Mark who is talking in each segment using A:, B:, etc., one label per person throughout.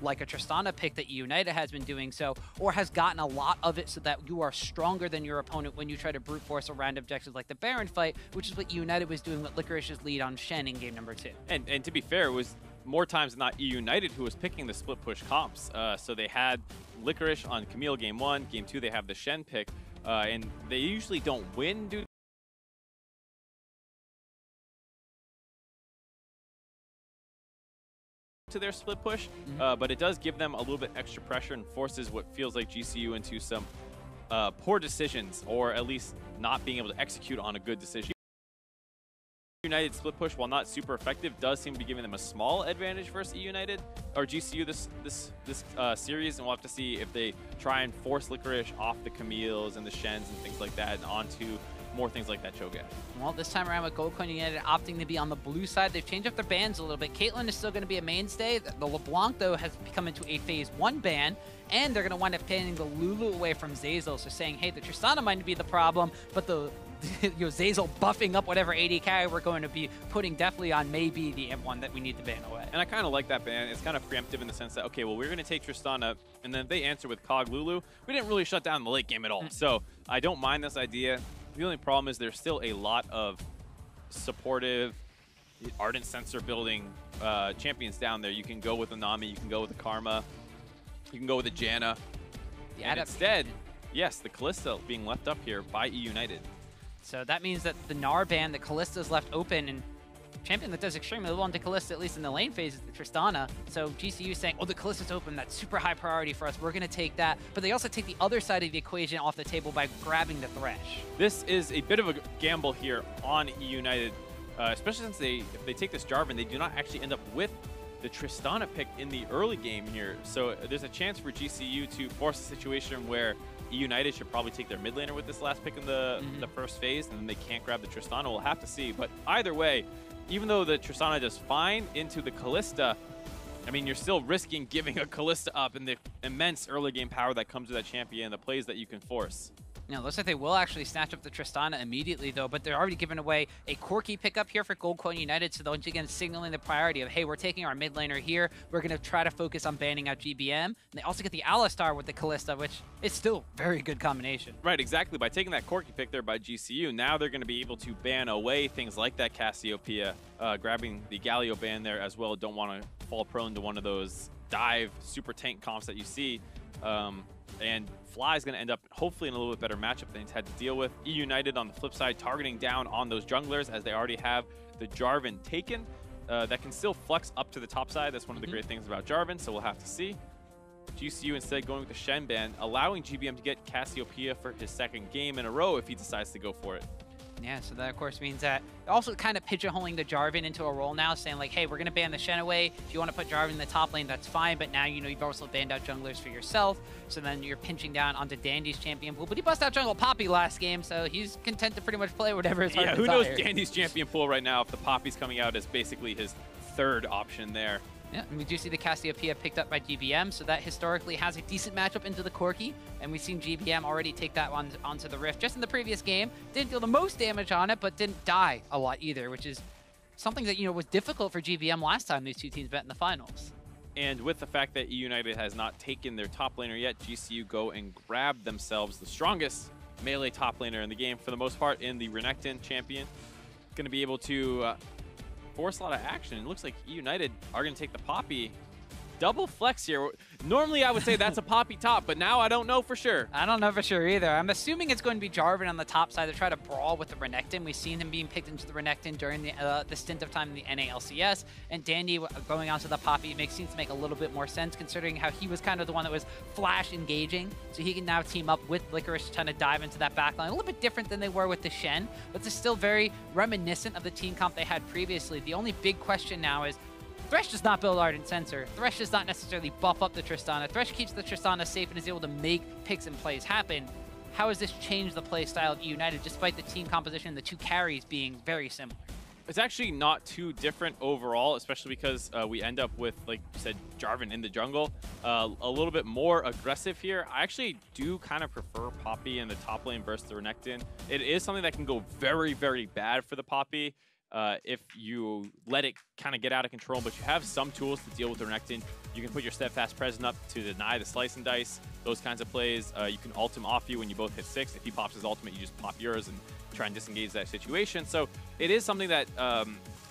A: like a Tristana pick that eUnited has been doing so, or has gotten a lot of it so that you are stronger than your opponent when you try to brute force around objectives like the Baron fight, which is what eUnited was doing with Licorice's lead on Shen in game number 2.
B: And to be fair, it was more times than not eUnited who was picking the split push comps. So they had Licorice on Camille game 1, game 2 they have the Shen pick, and they usually don't win due to their split push, but it does give them a little bit extra pressure and forces what feels like GCU into some poor decisions, or at least not being able to execute on a good decision. United split push, while not super effective, does seem to be giving them a small advantage versus eUnited or GCU this series, and we'll have to see if they try and force Licorice off the Camille's and the Shens and things like that and onto more things like that Cho'Gath.
A: Well, this time around with Gold Coin United opting to be on the blue side, they've changed up their bans a little bit. Caitlyn is still going to be a mainstay. The LeBlanc, though, has become into a phase 1 ban, and they're going to wind up banning the Lulu away from Zeyzal, so saying, hey, the Tristana might be the problem, but the Zeyzal buffing up whatever AD carry we're going to be putting Deftly on may be the one that we need to ban away.
B: And I kind of like that ban. It's kind of preemptive in the sense that, okay, well, we're going to take Tristana, and then if they answer with Cog Lulu, we didn't really shut down the late game at all. So I don't mind this idea. The only problem is there's still a lot of supportive, Ardent Sensor building champions down there. You can go with a Nami, you can go with a Karma, you can go with a Janna. And instead, yes, the Kalista being left up here by eUnited.
A: So that means that the Gnar ban, the Kalista is left open, and champion that does extremely well into Kalista, at least in the lane phase, is the Tristana. So GCU saying, oh, the Kalista's open, that's super high priority for us, we're going to take that. But they also take the other side of the equation off the table by grabbing the Thresh.
B: This is a bit of a gamble here on eUnited, especially since if they take this Jarvan, they do not actually end up with the Tristana pick in the early game here. So there's a chance for GCU to force a situation where eUnited should probably take their mid laner with this last pick in the first phase, and then they can't grab the Tristana. We'll have to see. But either way, even though the Tristana does fine into the Kalista, I mean, you're still risking giving a Kalista up and the immense early game power that comes with that champion, the plays that you can force.
A: Now, looks like they will actually snatch up the Tristana immediately, though, but they're already giving away a Corki pickup here for Gold Coin United, so they'll again signaling the priority of, hey, we're taking our mid laner here, we're going to try to focus on banning out GBM. And they also get the Alistar with the Kalista, which is still a very good combination.
B: Right, exactly. By taking that Corki pick there by GCU, now they're going to be able to ban away things like that Cassiopeia, grabbing the Galio ban there as well. Don't want to fall prone to one of those dive super tank comps that you see. And Fly is going to end up hopefully in a little bit better matchup than he's had to deal with. eUnited on the flip side targeting down on those junglers as they already have the Jarvan taken. That can still flex up to the top side. That's one of the great things about Jarvan, so we'll have to see. GCU instead going with the Shen ban, allowing GBM to get Cassiopeia for his second game in a row if he decides to go for it.
A: Yeah, so that, of course, means that also kind of pigeonholing the Jarvan into a role now, saying, like, hey, we're going to ban the Shen away. If you want to put Jarvan in the top lane, that's fine, but now, you know, you've also banned out junglers for yourself, so then you're pinching down onto Dandy's champion pool. But he busted out jungle Poppy last game, so he's content to pretty much play whatever his heart desires.
B: Yeah, who knows Dandy's champion pool right now if the Poppy's coming out as basically his third option there.
A: Yeah, and we do see the Cassiopeia picked up by GBM, so that historically has a decent matchup into the Corki, and we've seen GBM already take that one onto the Rift just in the previous game. Didn't feel the most damage on it, but didn't die a lot either, which is something that, you know, was difficult for GBM last time these two teams met in the finals.
B: And with the fact that eUnited has not taken their top laner yet, GCU go and grab themselves the strongest melee top laner in the game, for the most part, in the Renekton champion. Going to be able to force a lot of action. It looks like eUnited are going to take the Poppy. Double flex here. Normally I would say that's a Poppy top, but now I don't know for sure.
A: I don't know for sure either. I'm assuming it's going to be Jarvan on the top side to try to brawl with the Renekton. We've seen him being picked into the Renekton during the stint of time in the NA LCS, and Dandy going onto the Poppy seems to make a little bit more sense considering how he was kind of the one that was flash engaging. So he can now team up with Licorice trying to dive into that backline. A little bit different than they were with the Shen, but it's still very reminiscent of the team comp they had previously. The only big question now is Thresh does not build Ardent Sensor. Thresh does not necessarily buff up the Tristana. Thresh keeps the Tristana safe and is able to make picks and plays happen. How has this changed the play style of eUnited despite the team composition and the two carries being very similar?
B: It's actually not too different overall, especially because we end up with, like you said, Jarvan in the jungle. A little bit more aggressive here. I actually do kind of prefer Poppy in the top lane versus the Renekton. It is something that can go very, very bad for the Poppy. if you let it kind of get out of control, but you have some tools to deal with the Renekton. You can put your Steadfast Presence up to deny the Slice and Dice, those kinds of plays. You can ult him off you when you both hit 6. If he pops his ultimate, you just pop yours and try and disengage that situation. So it is something that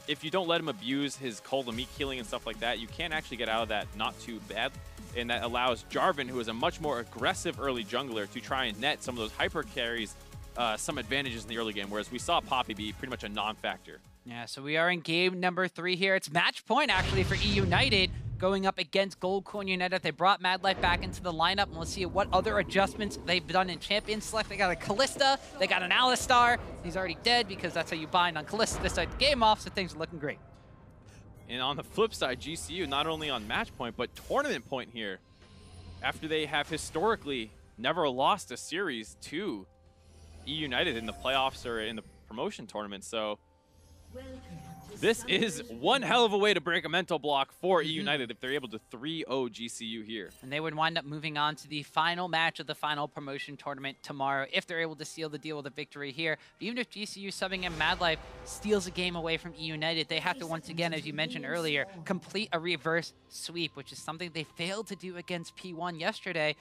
B: if you don't let him abuse his Cold and Meat healing and stuff like that, you can actually get out of that not too bad. And that allows Jarvan, who is a much more aggressive early jungler, to try and net some of those hyper carries some advantages in the early game, whereas we saw Poppy be pretty much a non-factor.
A: Yeah, so we are in game number 3 here. It's match point, actually, for eUnited going up against Gold Coin United. They brought Madlife back into the lineup, and we'll see what other adjustments they've done in Champion Select. They got a Kalista, they got an Alistar. He's already dead because that's how you bind on Kalista to start the game off, so things are looking great.
B: And on the flip side, GCU, not only on match point, but tournament point here, after they have historically never lost a series to eUnited in the playoffs or in the promotion tournament. So this is one hell of a way to break a mental block for eUnited if they're able to 3-0 GCU here.
A: And they would wind up moving on to the final match of the final promotion tournament tomorrow if they're able to seal the deal with a victory here. But even if GCU subbing in Madlife steals a game away from eUnited, they have to once again, as you mentioned earlier, complete a reverse sweep, which is something they failed to do against P1 yesterday,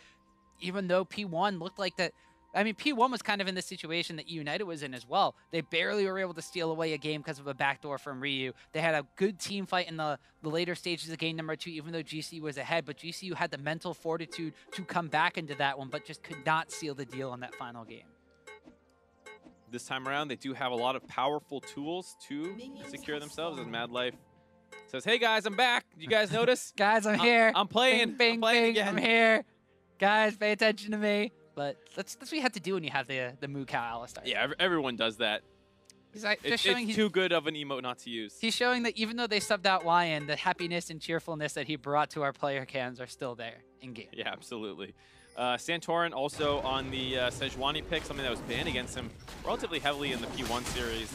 A: even though P1 looked like that. I mean, P1 was kind of in the situation that eUnited was in as well. They barely were able to steal away a game because of a backdoor from Ryu. They had a good team fight in the later stages of game number 2, even though GCU was ahead. But GCU had the mental fortitude to come back into that one, but just could not seal the deal on that final game.
B: This time around, they do have a lot of powerful tools to secure themselves, as Madlife says, "Hey guys, I'm back. You guys notice?
A: Guys, I'm here.
B: I'm playing.
A: Bing,
B: I'm playing
A: bing,
B: again.
A: I'm here. Guys, pay attention to me." But that's what you have to do when you have the Moo Cow Alistar.
B: Yeah, everyone does that.
A: He's like,
B: It's too good of an emote not to use.
A: He's showing that even though they subbed out Lion, the happiness and cheerfulness that he brought to our player cans are still there in game.
B: Yeah, absolutely. Santorin also on the Sejuani pick, something that was banned against him relatively heavily in the P1 series.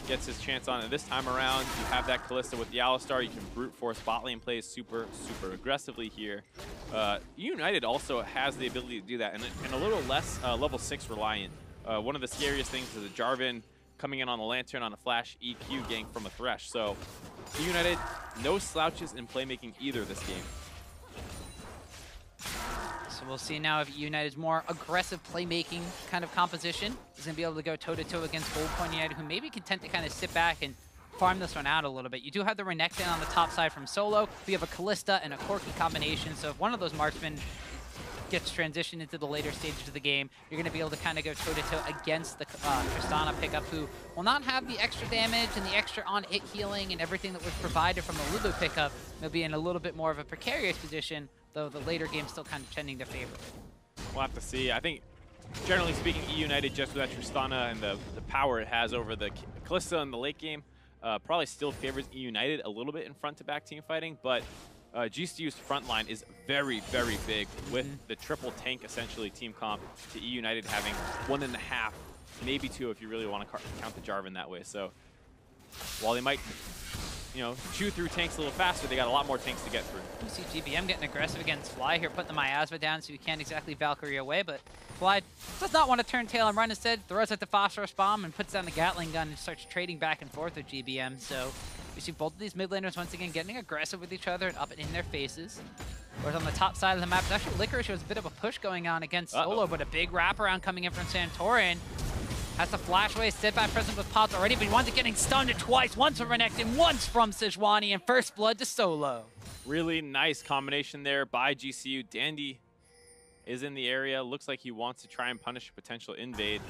B: Gets his chance on it this time around. You have that Kalista with the Alistar. You can brute force bot lane plays super aggressively here. eUnited also has the ability to do that, and a little less level 6 reliant. One of the scariest things is a Jarvan coming in on the Lantern on a flash EQ gank from a Thresh. So eUnited, no slouches in playmaking either this game.
A: So we'll see now if eUnited's more aggressive playmaking kind of composition is going to be able to go toe-to-toe against Gold Coin United, who may be content to kind of sit back and farm this one out a little bit. You do have the Renekton on the top side from solo. We have a Kalista and a Corki combination, so if one of those marksmen gets transitioned into the later stages of the game, you're going to be able to kind of go toe-to-toe against the Tristana pickup, who will not have the extra damage and the extra on-hit healing and everything that was provided from the Lulu pickup. They'll be in a little bit more of a precarious position, though the later game's still kind of tending to favor it.
B: We'll have to see. I think, generally speaking, eUnited, just with that Tristana and the power it has over the Kalista in the late game, probably still favors eUnited a little bit in front-to-back team fighting, but GCU's front line is very big with the triple tank, essentially, team comp to eUnited having 1.5, maybe 2 if you really want to count the Jarvan that way. So while they might, you know, chew through tanks a little faster, they got a lot more tanks to get through.
A: You see GBM getting aggressive against Fly here, putting the miasma down so you can't exactly Valkyrie away, but Fly does not want to turn tail and run. Instead, throws out the phosphorus bomb and puts down the Gatling gun and starts trading back and forth with GBM. So we see both of these mid laners once again getting aggressive with each other and up in their faces. Whereas on the top side of the map, actually Licorice was a bit of a push going on against Solo, but a big wraparound coming in from Santorin. Has to flash away, sit back present with pops already, but he winds up getting stunned twice, once from Renekton, once from Sejuani, and first blood to Solo.
B: Really nice combination there by GCU. Dandy is in the area. Looks like he wants to try and punish a potential invade.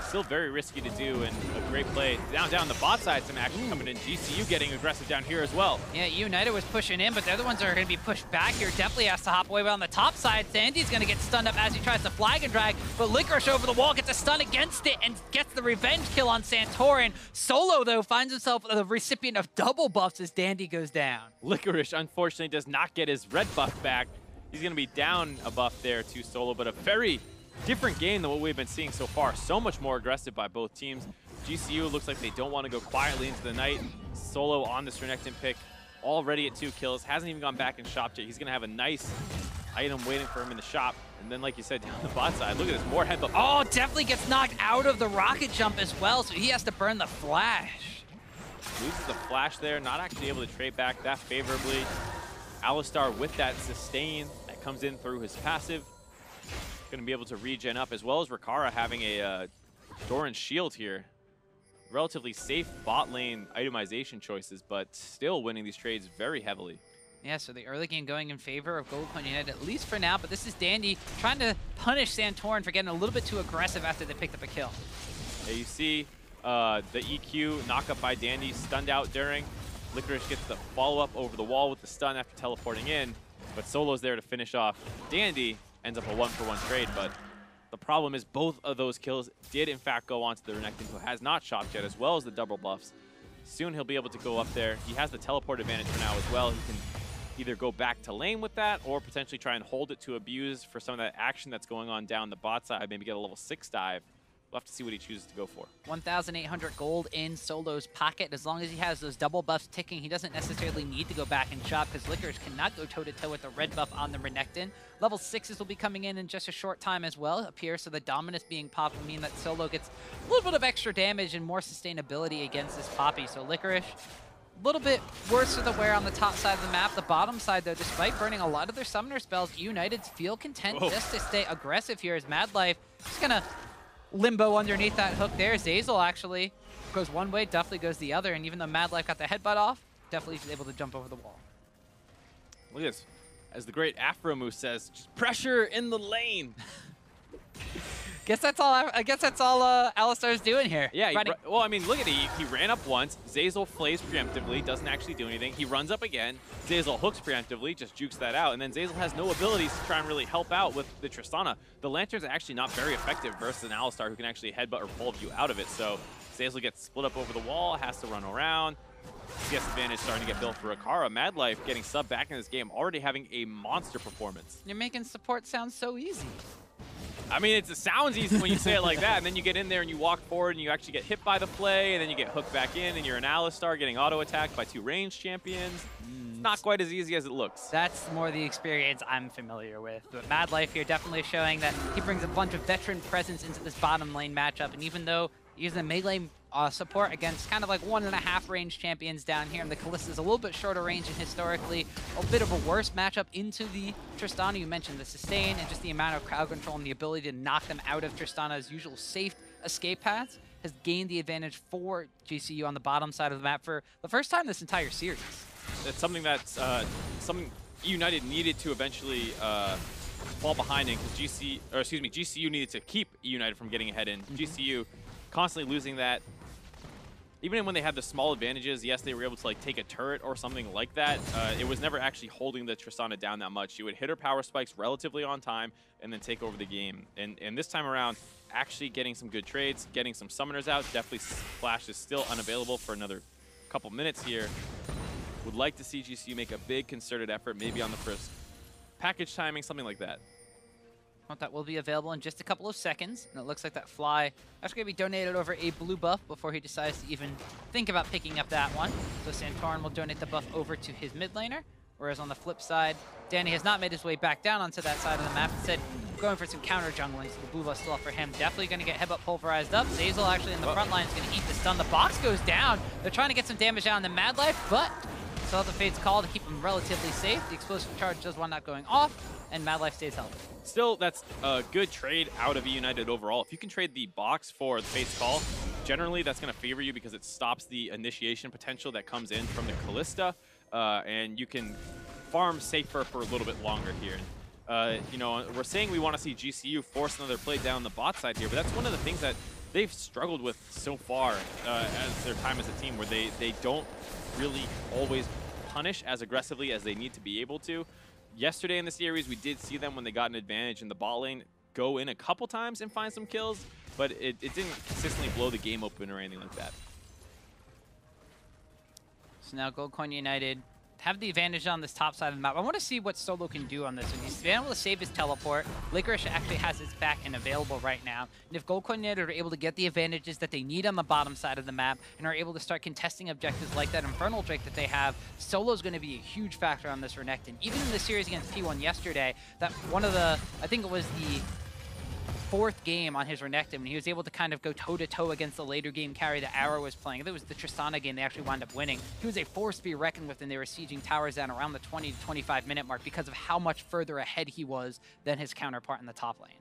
B: Still very risky to do, and a great play. Down the bot side, some action coming in. GCU getting aggressive down here as well.
A: Yeah, United was pushing in, but the other ones are going to be pushed back here. Deftly has to hop away, but on the top side, Sandy's going to get stunned up as he tries to flag and drag, but Licorice over the wall gets a stun against it and gets the revenge kill on Santorin. Solo, though, finds himself the recipient of double buffs as Dandy goes down.
B: Licorice, unfortunately, does not get his red buff back. He's going to be down a buff there to Solo, but a very different game than what we've been seeing so far. So much more aggressive by both teams. GCU looks like they don't want to go quietly into the night. Solo on this Renekton pick, already at 2 kills. Hasn't even gone back and shopped yet. He's going to have a nice item waiting for him in the shop. And then, like you said, down the bot side, look at this, more head buff.
A: Oh, Deftly gets knocked out of the rocket jump as well, so he has to burn the flash.
B: Loses the flash there, not actually able to trade back that favorably. Alistar with that sustain that comes in through his passive. Going to be able to regen up, as well as Rikara having a Doran shield here. Relatively safe bot lane itemization choices, but still winning these trades very heavily.
A: Yeah, so the early game going in favor of Gold Coin United, at least for now, but this is Dandy trying to punish Santorin for getting a little bit too aggressive after they picked up a kill.
B: Yeah, you see the EQ knock up by Dandy, stunned out during. Licorice gets the follow-up over the wall with the stun after teleporting in, but Solo's there to finish off. Dandy ends up a 1-for-1 trade, but the problem is both of those kills did in fact go onto the Renekton, who has not shopped yet, as well as the double buffs. Soon he'll be able to go up there. He has the teleport advantage for now as well. He can either go back to lane with that or potentially try and hold it to abuse for some of that action that's going on down the bot side, maybe get a level 6 dive. We'll have to see what he chooses to go for. 1,800
A: gold in Solo's pocket. As long as he has those double buffs ticking, he doesn't necessarily need to go back and shop, because Licorice cannot go toe-to-toe with the red buff on the Renekton. Level 6s will be coming in just a short time as well up here, so the Dominus being popped will mean that Solo gets a little bit of extra damage and more sustainability against this Poppy. So Licorice, a little bit worse for the wear on the top side of the map. The bottom side, though, despite burning a lot of their summoner spells, eUnited feel content just to stay aggressive here, as Madlife just going to limbo underneath that hook there. Zeyzal actually goes one way, Deftly goes the other, and even though Madlife got the headbutt off, Deftly is able to jump over the wall.
B: Look at this. As the great Afro Moose says, just pressure in the lane.
A: Guess that's all Alistar's doing here.
B: Yeah, well, I mean, look at it. He ran up once. Zeyzal flays preemptively, doesn't actually do anything. He runs up again. Zeyzal hooks preemptively, just jukes that out. And then Zeyzal has no abilities to try and really help out with the Tristana. The Lantern's actually not very effective versus an Alistar who can actually headbutt or pull you out of it. So Zeyzal gets split up over the wall, has to run around. CS advantage starting to get built for Rikara. Madlife getting subbed back in this game, already having a monster performance.
A: You're making support sound so easy.
B: I mean, it sounds easy when you say it like that, and then you get in there and you walk forward and you actually get hit by the play, and then you get hooked back in and you're an Alistar getting auto-attacked by 2 ranged champions. It's not quite as easy as it looks.
A: That's more the experience I'm familiar with. But Madlife here definitely showing that he brings a bunch of veteran presence into this bottom lane matchup, and even though he's a melee support against kind of like 1.5 range champions down here, and the Kalista is a little bit shorter range and historically a bit of a worse matchup into the Tristana. You mentioned the sustain and just the amount of crowd control and the ability to knock them out of Tristana's usual safe escape paths has gained the advantage for GCU on the bottom side of the map for the first time this entire series.
B: That's something that's something eUnited needed to eventually fall behind in, because GCU needed to keep eUnited from getting ahead in. GCU constantly losing that. Even when they had the small advantages, yes, they were able to like take a turret or something like that. It was never actually holding the Tristana down that much. You would hit her power spikes relatively on time and then take over the game. And this time around, actually getting some good trades, getting some summoners out. Definitely Flash is still unavailable for another couple minutes here. Would like to see GCU make a big concerted effort, maybe on the first package timing, something like that.
A: That will be available in just a couple of seconds, and it looks like that fly that's going to be donated over a blue buff before he decides to even think about picking up that one. So Santorin will donate the buff over to his mid laner, whereas on the flip side, Danny has not made his way back down onto that side of the map. Instead, going for some counter jungling, so the blue buff still up for him. Definitely going to get headbutt pulverized up. Zeyzal actually in the front line is going to eat the stun. The box goes down. They're trying to get some damage out on the Madlife, but still have the Fate's Call to keep him relatively safe. The explosive charge does wind up going off, and Madlife stays healthy.
B: Still, that's a good trade out of eUnited overall. If you can trade the box for the Fate's Call, generally that's going to favor you because it stops the initiation potential that comes in from the Kalista, and you can farm safer for a little bit longer here. You know, we're saying we want to see GCU force another play down the bot side here, but that's one of the things that they've struggled with so far as their time as a team, where they don't really always punish as aggressively as they need to be able to. Yesterday in the series, we did see them when they got an advantage in the bot lane go in a couple times and find some kills, but it didn't consistently blow the game open or anything like that.
A: So now Gold Coin United have the advantage on this top side of the map. I want to see what Solo can do on this one. He's been able to save his teleport. Licorice actually has his back and available right now. And if Gold Coin United are able to get the advantages that they need on the bottom side of the map and are able to start contesting objectives like that Infernal Drake that they have, Solo's going to be a huge factor on this Renekton. Even in the series against T1 yesterday, that one of the, I think it was the 4th game on his Renekton when he was able to kind of go toe-to-toe against the later game carry that Arrow was playing. I think it was the Tristana game they actually wound up winning. He was a force to be reckoned with, and they were sieging towers down around the 20 to 25 minute mark because of how much further ahead he was than his counterpart in the top lane.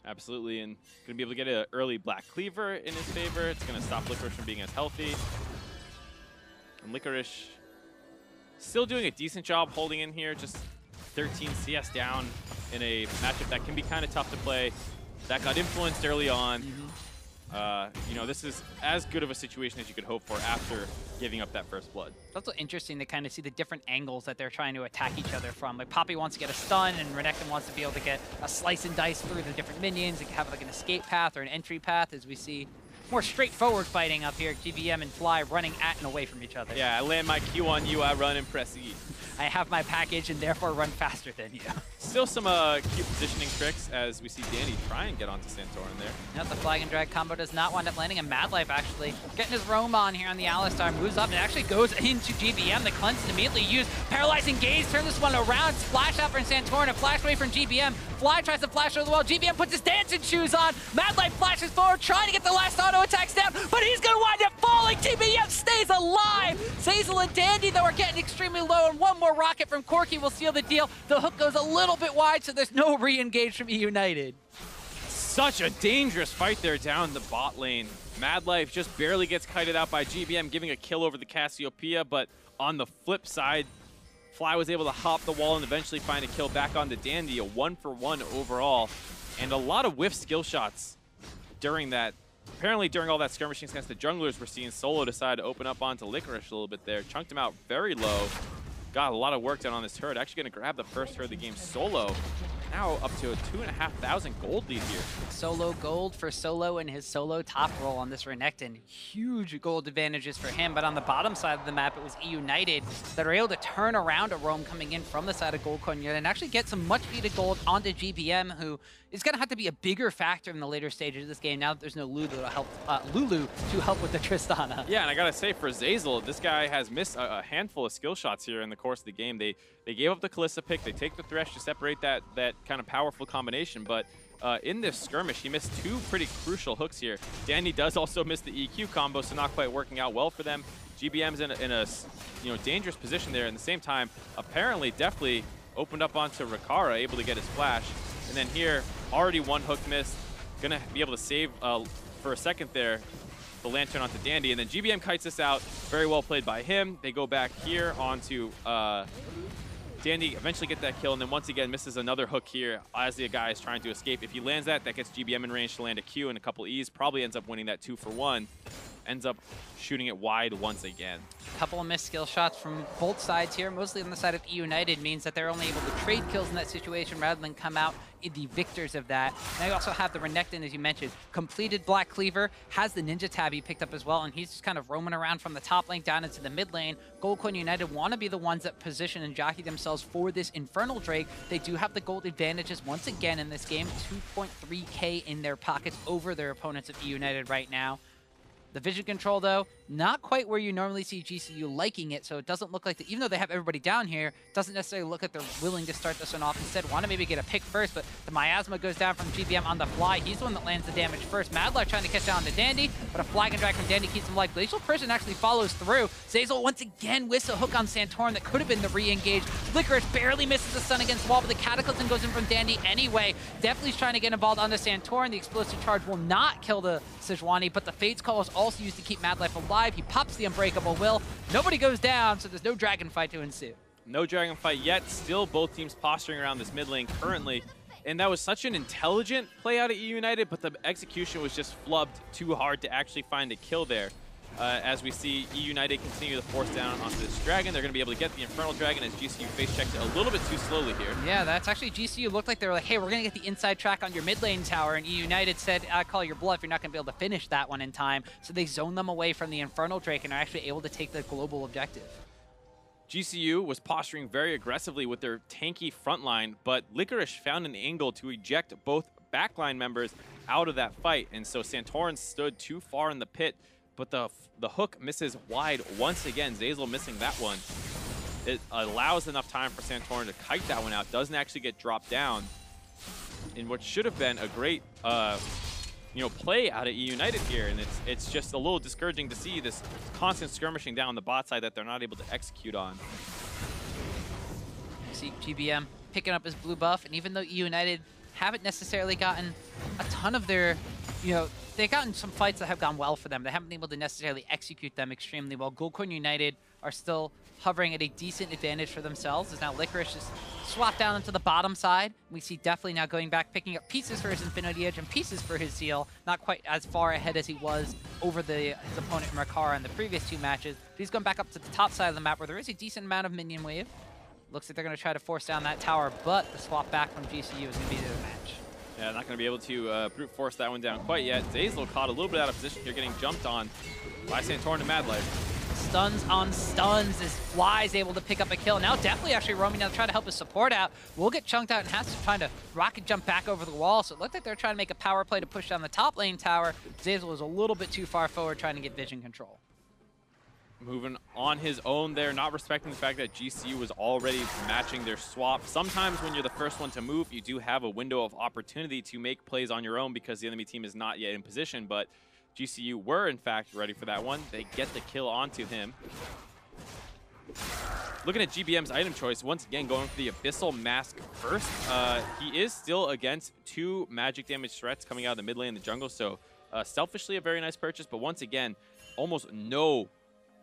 B: Absolutely, and going to be able to get an early Black Cleaver in his favor. It's going to stop Licorice from being as healthy. And Licorice still doing a decent job holding in here, just 13 CS down in a matchup that can be kind of tough to play. That got influenced early on. You know, this is as good of a situation as you could hope for after giving up that first blood.
A: It's also interesting to kind of see the different angles that they're trying to attack each other from. Like Poppy wants to get a stun, and Renekton wants to be able to get a slice and dice through the different minions and have like an escape path or an entry path, as we see more straightforward fighting up here. GBM and Fly running at and away from each other.
B: Yeah, I land my Q on you, I run and press E.
A: I have my package and therefore run faster than you.
B: Still some cute positioning tricks as we see Danny try and get onto Santorin there.
A: Yep, the flag and drag combo does not wind up landing, and Madlife actually getting his roam on here on the Alistar, moves up and actually goes into GBM. The cleanse is immediately used. Paralyzing Gaze, turn this one around, splash out from Santorin, a flash away from GBM. Fly tries to flash over the wall. GBM puts his dancing shoes on. Madlife flashes forward, trying to get the last auto attacks down, but he's going to wind up falling. GBM stays alive. Zeyzal and Dandy, though, are getting extremely low, and one more rocket from Corki will seal the deal. The hook goes a little bit wide, so there's no re-engage from eUnited.
B: Such a dangerous fight there down the bot lane. Madlife just barely gets kited out by GBM, giving a kill over the Cassiopeia, but on the flip side, Fly was able to hop the wall and eventually find a kill back onto Dandy, a 1-for-1 overall, and a lot of whiff skill shots during that. Apparently during all that skirmishing against the junglers, we're seeing Solo decide to open up onto Licorice a little bit there. Chunked him out very low. Got a lot of work done on this turret. Actually going to grab the first turret of the game solo. Now up to a 2,500 gold lead here.
A: Solo gold for Solo and his solo top roll on this Renekton. Huge gold advantages for him, but on the bottom side of the map, it was eUnited that are able to turn around a roam coming in from the side of Gold Coin and actually get some much needed gold onto GBM, who is going to have to be a bigger factor in the later stages of this game now that there's no Lulu to help with the Tristana.
B: Yeah, and I gotta say for Zeyzal, this guy has missed a handful of skill shots here in the course of the game. They gave up the Kalista pick, they take the Thresh to separate that kind of powerful combination, but in this skirmish, he missed 2 pretty crucial hooks here. Danny does also miss the EQ combo, so not quite working out well for them. GBM's in a dangerous position there. At the same time, apparently Deftly opened up onto Rikara, able to get his flash. And then here, already 1 hook missed. Gonna be able to save for a second there the lantern onto Dandy, and then GBM kites this out. Very well played by him. They go back here onto Dandy, eventually get that kill, and then once again misses another hook here as the guy is trying to escape. If he lands that, that gets GBM in range to land a Q and a couple E's. Probably ends up winning that 2-for-1. Ends up shooting it wide once again.
A: A couple of missed skill shots from both sides here, mostly on the side of eUnited, means that they're only able to trade kills in that situation rather than come out in the victors of that. And they also have the Renekton, as you mentioned, completed Black Cleaver, has the Ninja Tab he picked up as well, and he's just kind of roaming around from the top lane down into the mid lane. Gold Coin United want to be the ones that position and jockey themselves for this Infernal Drake. They do have the gold advantages once again in this game, 2.3k in their pockets over their opponents of eUnited right now. The vision control, though, not quite where you normally see GCU liking it, so it doesn't look like, even though they have everybody down here, doesn't necessarily look like they're willing to start this one off. Instead, want to maybe get a pick first, but the miasma goes down from GBM on the fly. He's the one that lands the damage first. Madlife trying to catch down to Dandy, but a flag and drag from Dandy keeps him alive. Glacial Prison actually follows through. Zeyzal once again with a hook on Santorin that could have been the re-engage. Licorice barely misses the stun against the wall, but the Cataclysm goes in from Dandy anyway. Deftly's trying to get involved onto Santorin. The explosive charge will not kill the Sejuani, but the Fate's Call is also used to keep Madlife alive. He pops the Unbreakable Will. Nobody goes down, so there's no dragon fight to ensue.
B: No dragon fight yet. Still both teams posturing around this mid lane currently. And that was such an intelligent play out of eUnited, but the execution was just flubbed too hard to actually find a kill there. As we see eUnited continue to force down onto this dragon. They're going to be able to get the Infernal Dragon as GCU face checked it a little bit too slowly here.
A: Yeah, that's actually GCU looked like they were like, hey, we're going to get the inside track on your mid lane tower, and eUnited said, I call your bluff, you're not going to be able to finish that one in time. So they zone them away from the Infernal Drake and are actually able to take the global objective.
B: GCU was posturing very aggressively with their tanky front line, but Licorice found an angle to eject both backline members out of that fight, and so Santorin stood too far in the pit, but the hook misses wide once again. Zeyzal missing that one. It allows enough time for Santorin to kite that one out, doesn't actually get dropped down in what should have been a great play out of eUnited here, and it's just a little discouraging to see this constant skirmishing down the bot side that they're not able to execute on.
A: See GBM picking up his blue buff, and even though eUnited haven't necessarily gotten a ton of their, they've gotten some fights that have gone well for them. They haven't been able to necessarily execute them extremely well. Goldcorn United are still hovering at a decent advantage for themselves, as now Licorice is swapped down into the bottom side. We see Deftly now going back, picking up pieces for his Infinity Edge and pieces for his Seal. Not quite as far ahead as he was over his opponent Rikara in the previous 2 matches. But he's going back up to the top side of the map where there is a decent amount of minion wave. Looks like they're going to try to force down that tower, but the swap back from GCU is going to be the match.
B: Yeah, not going to be able to brute force that one down quite yet. Zeyzal caught a little bit out of position here, getting jumped on by Santorin and Madlife.
A: Stuns on stuns as Fly's able to pick up a kill. Now Deftly actually roaming down to try to help his support out. Will get chunked out and has to try to rocket jump back over the wall. So it looked like they're trying to make a power play to push down the top lane tower. Zeyzal was a little bit too far forward trying to get vision control.
B: Moving on his own there, not respecting the fact that GCU was already matching their swap. Sometimes when you're the first one to move, you do have a window of opportunity to make plays on your own because the enemy team is not yet in position, but GCU were, in fact, ready for that one. They get the kill onto him. Looking at GBM's item choice, once again going for the Abyssal Mask first. He is still against 2 magic damage threats coming out of the mid lane in the jungle, so selfishly a very nice purchase, but once again, almost no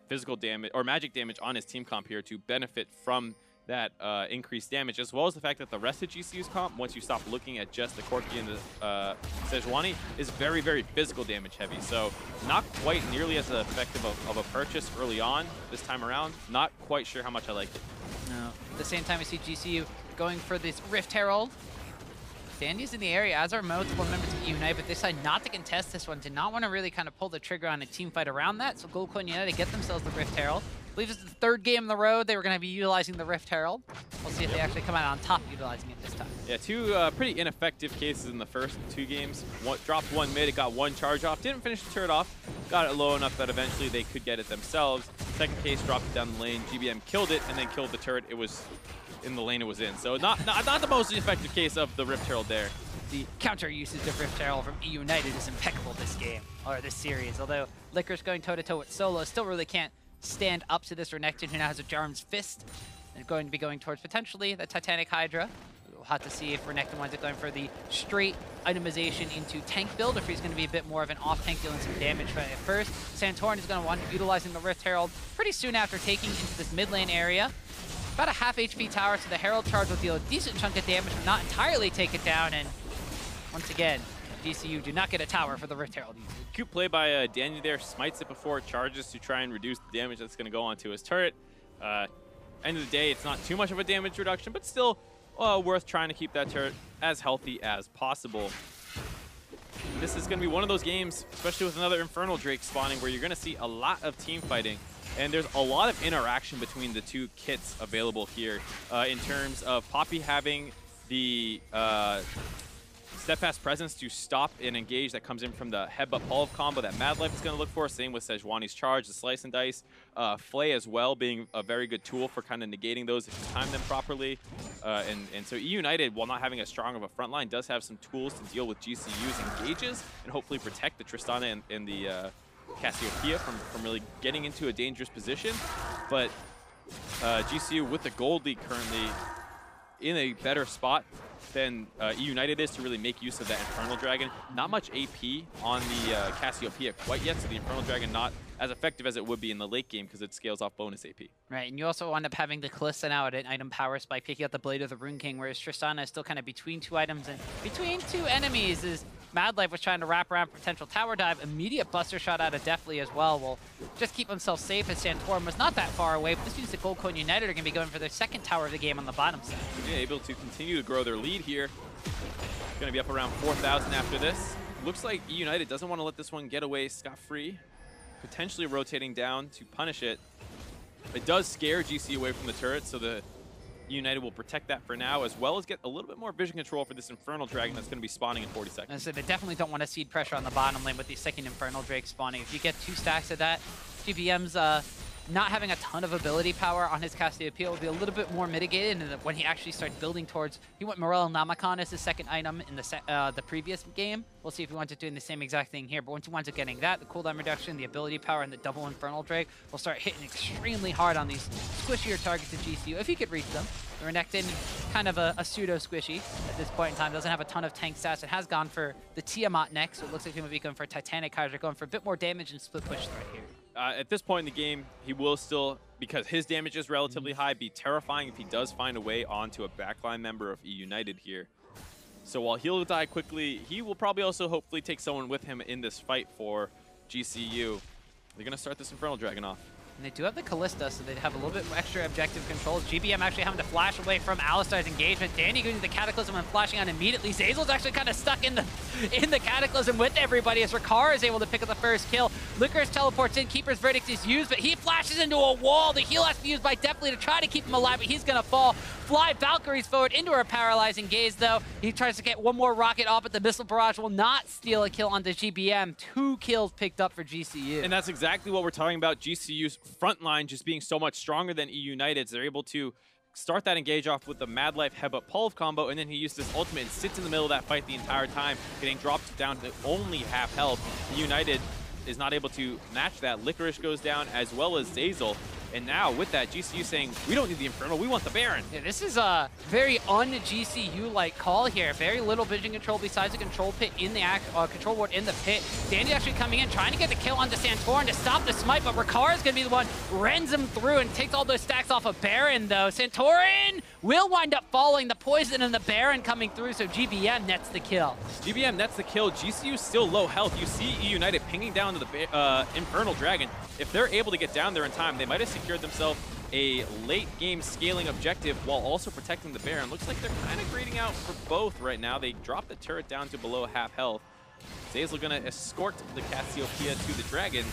B: physical damage or magic damage on his team comp here to benefit from that increased damage, as well as the fact that the rest of GCU's comp, once you stop looking at just the Corki and the Sejuani, is very, very physical damage heavy. So not quite nearly as effective of a purchase early on this time around. Not quite sure how much I like it.
A: No. At the same time, we see GCU going for this Rift Herald. Dandy's in the area, as are multiple members of eUnited, but they decide not to contest this one. Did not want to really kind of pull the trigger on a team fight around that, so Goldcorn United get themselves the Rift Herald. I believe it's the 3rd game in the road they were going to be utilizing the Rift Herald. We'll see if they actually come out on top utilizing it this time.
B: Yeah, 2 pretty ineffective cases in the first 2 games. Dropped 1 mid, it got 1 charge off. Didn't finish the turret off. Got it low enough that eventually they could get it themselves. Second case, dropped it down the lane. GBM killed it and then killed the turret. It was in the lane it was in. So not the most effective case of the Rift Herald there.
A: The counter usage of Rift Herald from eUnited is impeccable this game, or this series. Although Licorice going toe-to-toe with Solo still really can't stand up to this Renekton, who now has a Jarvan's Fist. They're going to be going towards potentially the Titanic Hydra. We'll have to see if Renekton winds up going for the straight itemization into tank build, or if he's going to be a bit more of an off-tank dealing some damage. But at first, Santorin is going to want to utilizing the Rift Herald pretty soon after taking into this mid lane area. About a half HP tower, so the Herald charge will deal a decent chunk of damage, but not entirely take it down. And once again, GCU do not get a tower for the Rift Herald user.
B: Cute play by Danny there, smites it before it charges to try and reduce the damage that's going to go onto his turret. End of the day, it's not too much of a damage reduction, but still worth trying to keep that turret as healthy as possible. This is going to be one of those games, especially with another Infernal Drake spawning, where you're going to see a lot of team fighting. And there's a lot of interaction between the 2 kits available here in terms of Poppy having the Steadfast Presence to stop and engage that comes in from the Headbutt Pulve combo that Madlife is going to look for. Same with Sejuani's Charge, the Slice and Dice. Flay as well being a very good tool for kind of negating those if you time them properly. And so eUnited, while not having as strong of a front line, does have some tools to deal with GCU's engages and hopefully protect the Tristana and the Cassiopeia from really getting into a dangerous position. But GCU with the gold lead currently in a better spot than eUnited is to really make use of that Infernal Dragon. Not much AP on the Cassiopeia quite yet, so the Infernal Dragon not as effective as it would be in the late game because it scales off bonus AP.
A: Right, and you also wind up having the Kalista now at an item power spike, picking up the Blade of the Rune King, whereas Tristana is still kind of between 2 items and between 2 enemies. As Madlife was trying to wrap around potential tower dive, immediate Buster Shot out of Deftly as well will just keep himself safe, as Santorin was not that far away, but this means that Goldcorn United are going to be going for their 2nd tower of the game on the bottom side.
B: Yeah, able to continue to grow their lead here. Going to be up around 4,000 after this. Looks like eUnited doesn't want to let this one get away scot-free. Potentially rotating down to punish it. It does scare GCU away from the turret, so the eUnited will protect that for now, as well as get a little bit more vision control for this Infernal Dragon that's going to be spawning in 40 seconds.
A: So they definitely don't want to seed pressure on the bottom lane with the second Infernal Drake spawning. If you get 2 stacks of that, GBM's not having a ton of ability power on his Cassiopeia will be a little bit more mitigated, and when he actually starts building towards, he went Morel Namakon as his second item in the previous game. We'll see if he winds up doing the same exact thing here, but once he winds up getting that, the cooldown reduction, the ability power, and the double Infernal Drake will start hitting extremely hard on these squishier targets of GCU, if he could reach them. The Renekton, kind of a pseudo-squishy at this point in time, doesn't have a ton of tank stats. It has gone for the Tiamat next, so it looks like he might be going for Titanic Kaiser, going for a bit more damage and split push threat here.
B: At this point in the game, he will still, because his damage is relatively high, be terrifying if he does find a way onto a backline member of eUnited here. So while he'll die quickly, he will probably also hopefully take someone with him in this fight for GCU. They're going to start this Infernal Dragon off.
A: And they do have the Kalista, so they have a little bit extra objective controls. GBM actually having to flash away from Alistar's engagement. Danny going to the Cataclysm and flashing out immediately. Zeyzal's actually kind of stuck in the Cataclysm with everybody as Rikara is able to pick up the first kill. Licorice teleports in, Keeper's Verdict is used, but he flashes into a wall. The heal has to be used by Deftly to try to keep him alive, but he's going to fall. Fly Valkyries forward into a paralyzing gaze, though. He tries to get one more rocket off, but the Missile Barrage will not steal a kill onto GBM. 2 kills picked up for GCU.
B: And that's exactly what we're talking about. GCU's front line just being so much stronger than eUnited's. They're able to start that engage off with the Madlife Headbutt Pulve combo, and then he uses his ultimate and sits in the middle of that fight the entire time, getting dropped down to only half health. eUnited is not able to match that. Licorice goes down, as well as Zeyzal. And now with that, GCU saying, we don't need the Infernal, we want the Baron.
A: Yeah, this is a very un-GCU-like call here. Very little vision control besides the control pit in the control ward in the pit. Danny actually coming in, trying to get the kill onto Santorin to stop the smite, but Rikara is going to be the one rends him through and takes all those stacks off of Baron, though. Santorin will wind up falling. The poison and the Baron coming through, so GBM nets the kill.
B: GBM nets the kill. GCU still low health. You see eUnited pinging down to the Infernal Dragon. If they're able to get down there in time, they might have secured themselves a late game scaling objective while also protecting the Baron. Looks like they're kind of grading out for both right now. They dropped the turret down to below half health. Zeyzal gonna escort the Cassiopeia to the Dragon.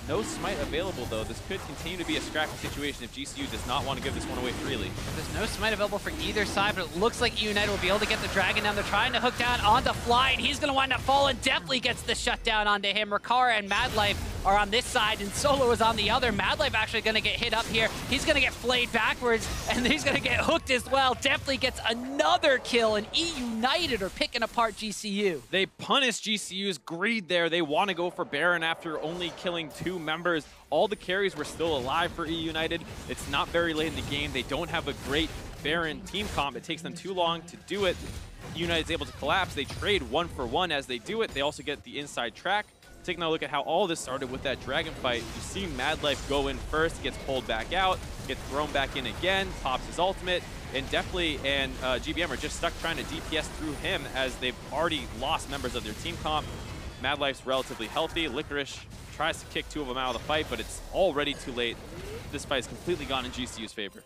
B: No smite available, though. This could continue to be a scrappy situation if GCU does not want to give this one away freely.
A: There's no smite available for either side, but it looks like eUnited will be able to get the Dragon down. They're trying to hook down onto Fly, and he's going to wind up falling. Deftly gets the shutdown onto him. Rikara and Madlife are on this side, and Solo is on the other. Madlife actually going to get hit up here. He's going to get flayed backwards, and he's going to get hooked as well. Deftly gets another kill, and eUnited are picking apart GCU.
B: They punish GCU's greed there. They want to go for Baron after only killing 2 members. All the carries were still alive for eUnited. It's not very late in the game. They don't have a great Baron team comp. It takes them too long to do it. eUnited's able to collapse. They trade 1 for 1 as they do it. They also get the inside track. Taking a look at how all this started with that Dragon fight, you see Madlife go in first, gets pulled back out, gets thrown back in again, pops his ultimate, and Deftly and GBM are just stuck trying to DPS through him as they've already lost members of their team comp. Madlife's relatively healthy. Licorice tries to kick 2 of them out of the fight, but it's already too late. This fight is completely gone in GCU's favor.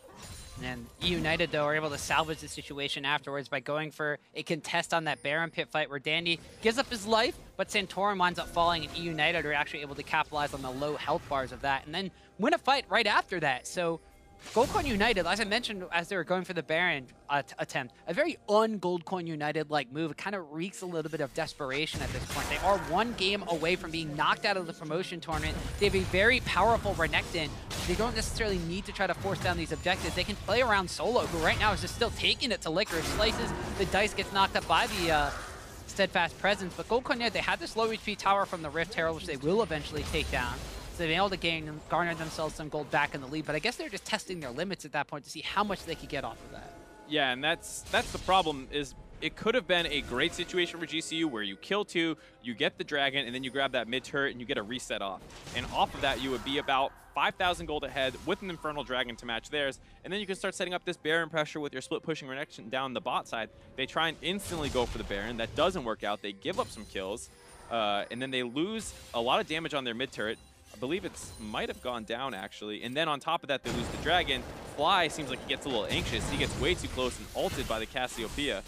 A: And eUnited, though, are able to salvage the situation afterwards by going for a contest on that Baron pit fight where Dandy gives up his life, but Santorin winds up falling, and eUnited are actually able to capitalize on the low health bars of that and then win a fight right after that. So Goldcoin United, as I mentioned as they were going for the Baron attempt, a very un-Goldcoin United-like move. It kind of reeks a little bit of desperation at this point. They are 1 game away from being knocked out of the promotion tournament. They have a very powerful Renekton. They don't necessarily need to try to force down these objectives. They can play around Solo, who right now is just still taking it to Licorice. Slices, the dice gets knocked up by the Steadfast Presence. But Goldcoin United, they had this low HP tower from the Rift Herald, which they will eventually take down. So they've been able to garner themselves some gold back in the lead, but I guess they're just testing their limits at that point to see how much they could get off of that.
B: Yeah, and that's the problem, is it could have been a great situation for GCU where you kill 2, you get the Dragon, and then you grab that mid turret and you get a reset off. And off of that, you would be about 5,000 gold ahead with an Infernal Dragon to match theirs, and then you can start setting up this Baron pressure with your split pushing Renekton down the bot side. They try and instantly go for the Baron. That doesn't work out. They give up some kills, and then they lose a lot of damage on their mid turret. I believe it might have gone down, actually. And then on top of that, they lose the Dragon. Fly seems like he gets a little anxious. He gets way too close and ulted by the Cassiopeia.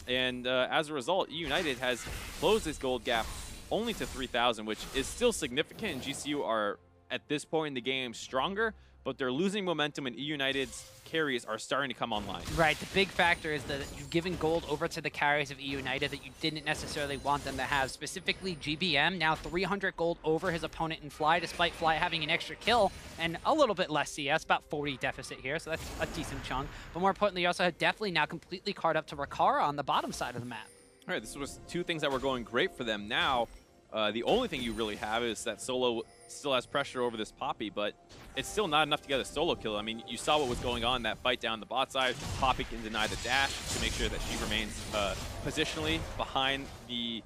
B: And as a result, eUnited has closed this gold gap only to 3,000, which is still significant. And GCU are, at this point in the game, stronger. but they're losing momentum, and eUnited's carries are starting to come online.
A: Right, the big factor is that you've given gold over to the carries of eUnited that you didn't necessarily want them to have. Specifically, GBM, now 300 gold over his opponent in Fly, despite Fly having an extra kill and a little bit less CS, about 40 deficit here, so that's a decent chunk. But more importantly, you also have Deftly now completely card up to Rikara on the bottom side of the map.
B: All right, this was two things that were going great for them. Now, the only thing you really have is that Solo still has pressure over this Poppy, but it's still not enough to get a solo kill. I mean, you saw what was going on, that fight down the bot side. Poppy can deny the dash to make sure that she remains positionally behind the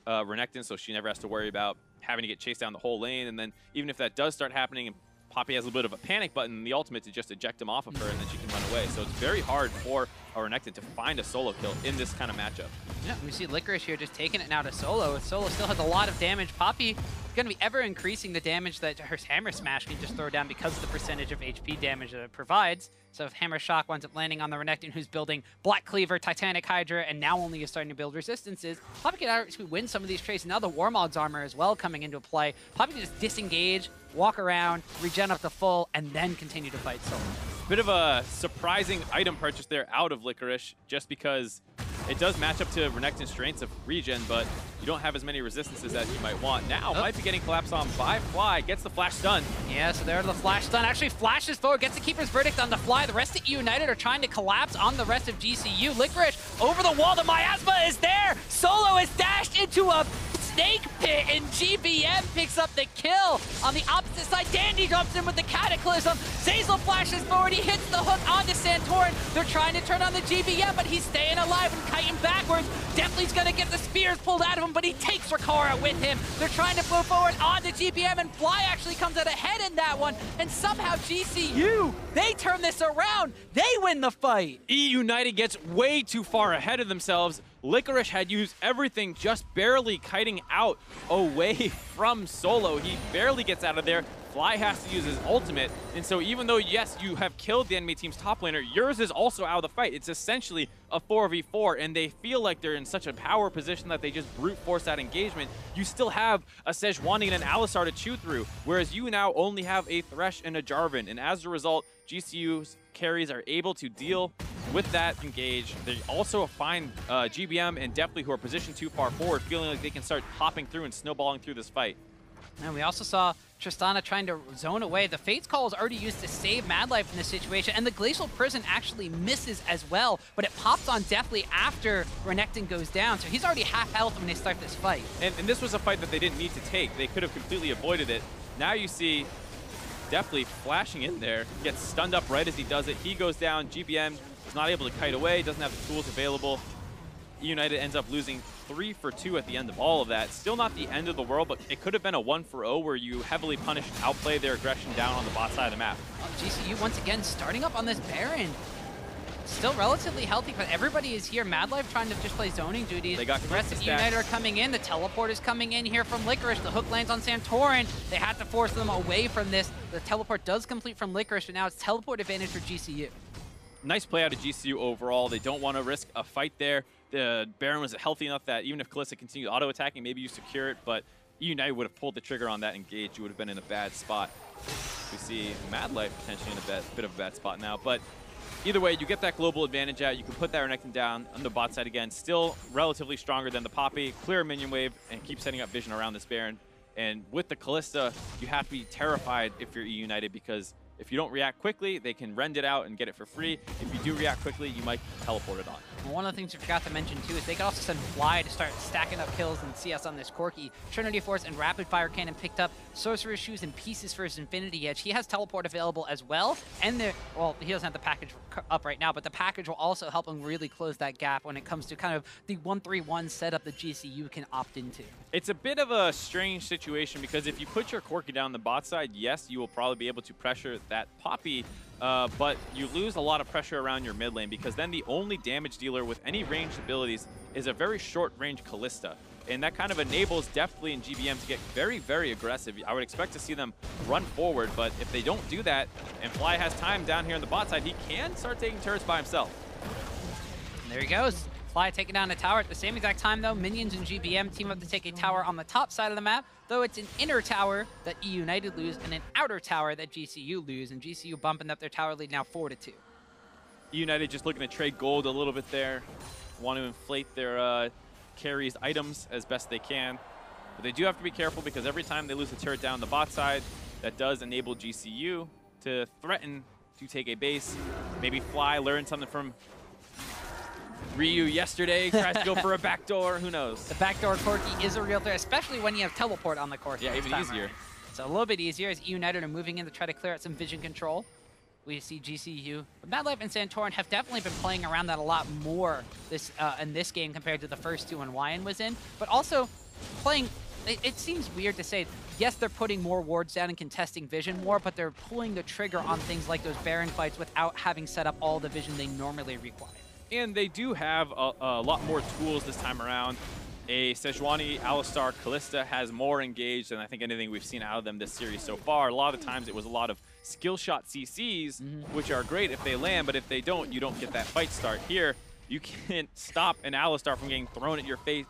B: Renekton, so she never has to worry about having to get chased down the whole lane. And then even if that does start happening, and Poppy has a bit of a panic button in the ultimate to just eject him off of her, and then she can run away. So it's very hard for a Renekton to find a solo kill in this kind of matchup.
A: Yeah, we see Licorice here just taking it now to Solo. Solo still has a lot of damage. Poppy going to be ever increasing the damage that her Hammer Smash can just throw down because of the percentage of HP damage that it provides. So if Hammer Shock winds up landing on the Renekton, who's building Black Cleaver, Titanic Hydra, and now only is starting to build resistances, Poppy can actually win some of these trades. Now the Warmog's armor as well coming into play. Poppy can just disengage, walk around, regen up to full, and then continue to fight Solo.
B: Bit of a surprising item purchase there out of Licorice, just because it does match up to Renekton's strengths of regen, but you don't have as many resistances as you might want. Now, might be getting collapsed on by Fly, gets the flash stun.
A: Yeah, so there's the flash stun. Actually flashes forward, gets the Keeper's Verdict on the Fly. The rest of eUnited are trying to collapse on the rest of GCU. Licorice over the wall, the miasma is there! Solo is dashed into a snake pit, and GBM picks up the kill. On the opposite side, Dandy jumps in with the Cataclysm. Zeyzal flashes forward, he hits the hook onto Santorin. They're trying to turn on the GBM, but he's staying alive and kiting backwards. Deftly's gonna get the spears pulled out of him, but he takes Rikara with him. They're trying to move forward onto GBM, and Fly actually comes out ahead in that one, and somehow GCU, they turn this around. They win the fight.
B: eUnited gets way too far ahead of themselves. Licorice had used everything, just barely kiting out away from Solo. He barely gets out of there. Fly has to use his ultimate, and so even though, yes, you have killed the enemy team's top laner, yours is also out of the fight. It's essentially a 4v4, and they feel like they're in such a power position that they just brute force that engagement. You still have a Sejuani and an Alistar to chew through, whereas you now only have a Thresh and a Jarvan, and as a result, GCU's carries are able to deal with that engage. They also find GBM and Deftly, who are positioned too far forward, feeling like they can start hopping through and snowballing through this fight.
A: And we also saw Tristana trying to zone away. The Fate's Call is already used to save Madlife in this situation, and the Glacial Prison actually misses as well, but it pops on Deftly after Renekton goes down, so he's already half health when they start this fight.
B: And this was a fight that they didn't need to take. They could have completely avoided it. Now you see Deftly flashing in there, gets stunned up right as he does it. He goes down. GBM is not able to kite away, doesn't have the tools available. eUnited ends up losing 3 for 2 at the end of all of that. Still not the end of the world, but it could have been a 1-for-0 where you heavily punish, outplay their aggression down on the bot side of the map.
A: GCU once again starting up on this Baron. Still relatively healthy, but everybody is here. Madlife trying to just play zoning duties.
B: They got
A: the rest of eUnited are coming in. The teleport is coming in here from Licorice. The hook lands on Santorin. They had to force them away from this. The teleport does complete from Licorice, but now it's teleport advantage for GCU.
B: Nice play out of GCU overall. They don't want to risk a fight there. The Baron was healthy enough that even if Kalista continued auto-attacking, maybe you secure it, but eUnited would have pulled the trigger on that engage. You would have been in a bad spot. We see Madlife potentially in a bit of a bad spot now, but either way, you get that global advantage out. You can put that Renekton down on the bot side again. Still relatively stronger than the Poppy. Clear a minion wave and keep setting up vision around this Baron. And with the Kalista, you have to be terrified if you're eUnited, because if you don't react quickly, they can rend it out and get it for free. If you do react quickly, you might teleport it on.
A: Well, one of the things we forgot to mention too is they could also send Fly to start stacking up kills and CS on this Corki. Trinity Force and Rapid Fire Cannon picked up. Sorcerer's Shoes and Pieces for his Infinity Edge. He has teleport available as well. And well, he doesn't have the package up right now, but the package will also help him really close that gap when it comes to kind of the 1-3-1 setup that GCU can opt into.
B: It's a bit of a strange situation, because if you put your Corki down the bot side, yes, you will probably be able to pressure that Poppy, but you lose a lot of pressure around your mid lane, because then the only damage dealer with any ranged abilities is a very short-range Kalista. And that kind of enables Deftly and GBM to get very, very aggressive. I would expect to see them run forward, but if they don't do that, and Fly has time down here on the bot side, he can start taking turrets by himself.
A: And there he goes. Fly taking down a tower at the same exact time, though. Minions and GBM team up to take a tower on the top side of the map, though it's an inner tower that eUnited lose and an outer tower that GCU lose, and GCU bumping up their tower lead now 4-2.
B: eUnited just looking to trade gold a little bit there. Want to inflate their carries items as best they can. But they do have to be careful because every time they lose a turret down the bot side, that does enable GCU to threaten to take a base. Maybe Fly learned something from Ryu yesterday, tries to go for a backdoor, who knows? The
A: backdoor Corki is a real threat, especially when you have teleport on the Corki.
B: Yeah, even easier.
A: So a little bit easier as eUnited are moving in to try to clear out some vision control. We see GCU. But Madlife and Santorin have definitely been playing around that a lot more in this game compared to the first two when Wyan was in. But also playing, it seems weird to say, yes, they're putting more wards down and contesting vision more, but they're pulling the trigger on things like those Baron fights without having set up all the vision they normally require.
B: And they do have a lot more tools this time around. A Sejuani, Alistar, Kalista has more engaged than I think anything we've seen out of them this series so far. A lot of times it was a lot of skill shot CCs, which are great if they land, but if they don't, you don't get that fight start. Here, you can't stop an Alistar from getting thrown at your face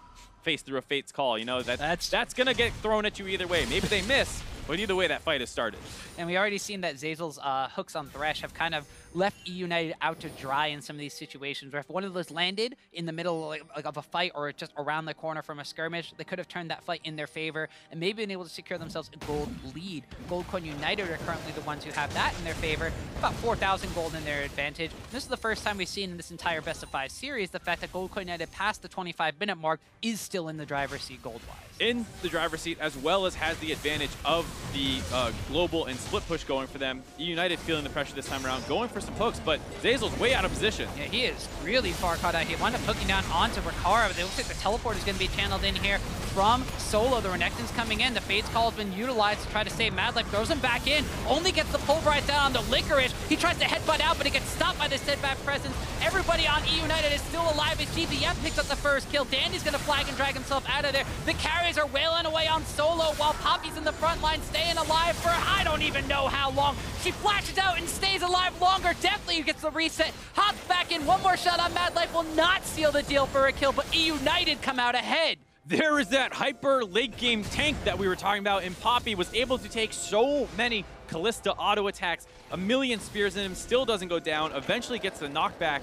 B: through a Fate's Call. You know, that's going to get thrown at you either way. Maybe they miss, but either way, that fight has started.
A: And we already seen that Zeyzal's hooks on Thresh have kind of left eUnited out to dry in some of these situations where if one of those landed in the middle of a fight or just around the corner from a skirmish, they could have turned that fight in their favor and maybe been able to secure themselves a gold lead. Goldcoin United are currently the ones who have that in their favor, about 4,000 gold in their advantage. This is the first time we've seen in this entire Best of 5 series the fact that Goldcoin United past the 25-minute mark is still in the driver's seat gold-wise.
B: In the driver's seat, as well as has the advantage of the global and split push going for them. eUnited feeling the pressure this time around, going for some hooks, but Zeyzal's way out of position.
A: Yeah, he is really far caught out. He wound up hooking down onto Rikara, but it looks like the teleport is going to be channeled in here from Solo. The Renekton's coming in. The Fate's Call has been utilized to try to save Madlife. Throws him back in. Only gets the pulverize down on the Licorice. He tries to headbutt out, but he gets stopped by the steadfast presence. Everybody on eUnited is still alive as GBM picks up the first kill. Dandy's going to flag and drag himself out of there. The carries are wailing away on Solo while Poppy's in the front line staying alive for I don't even know how long. She flashes out and stays alive longer. Deftly gets the reset, hops back in. One more shot on Madlife will not seal the deal for a kill, but eUnited come out ahead.
B: There is that hyper late game tank that we were talking about, and Poppy was able to take so many Kalista auto attacks, a million spears in him, still doesn't go down, eventually gets the knockback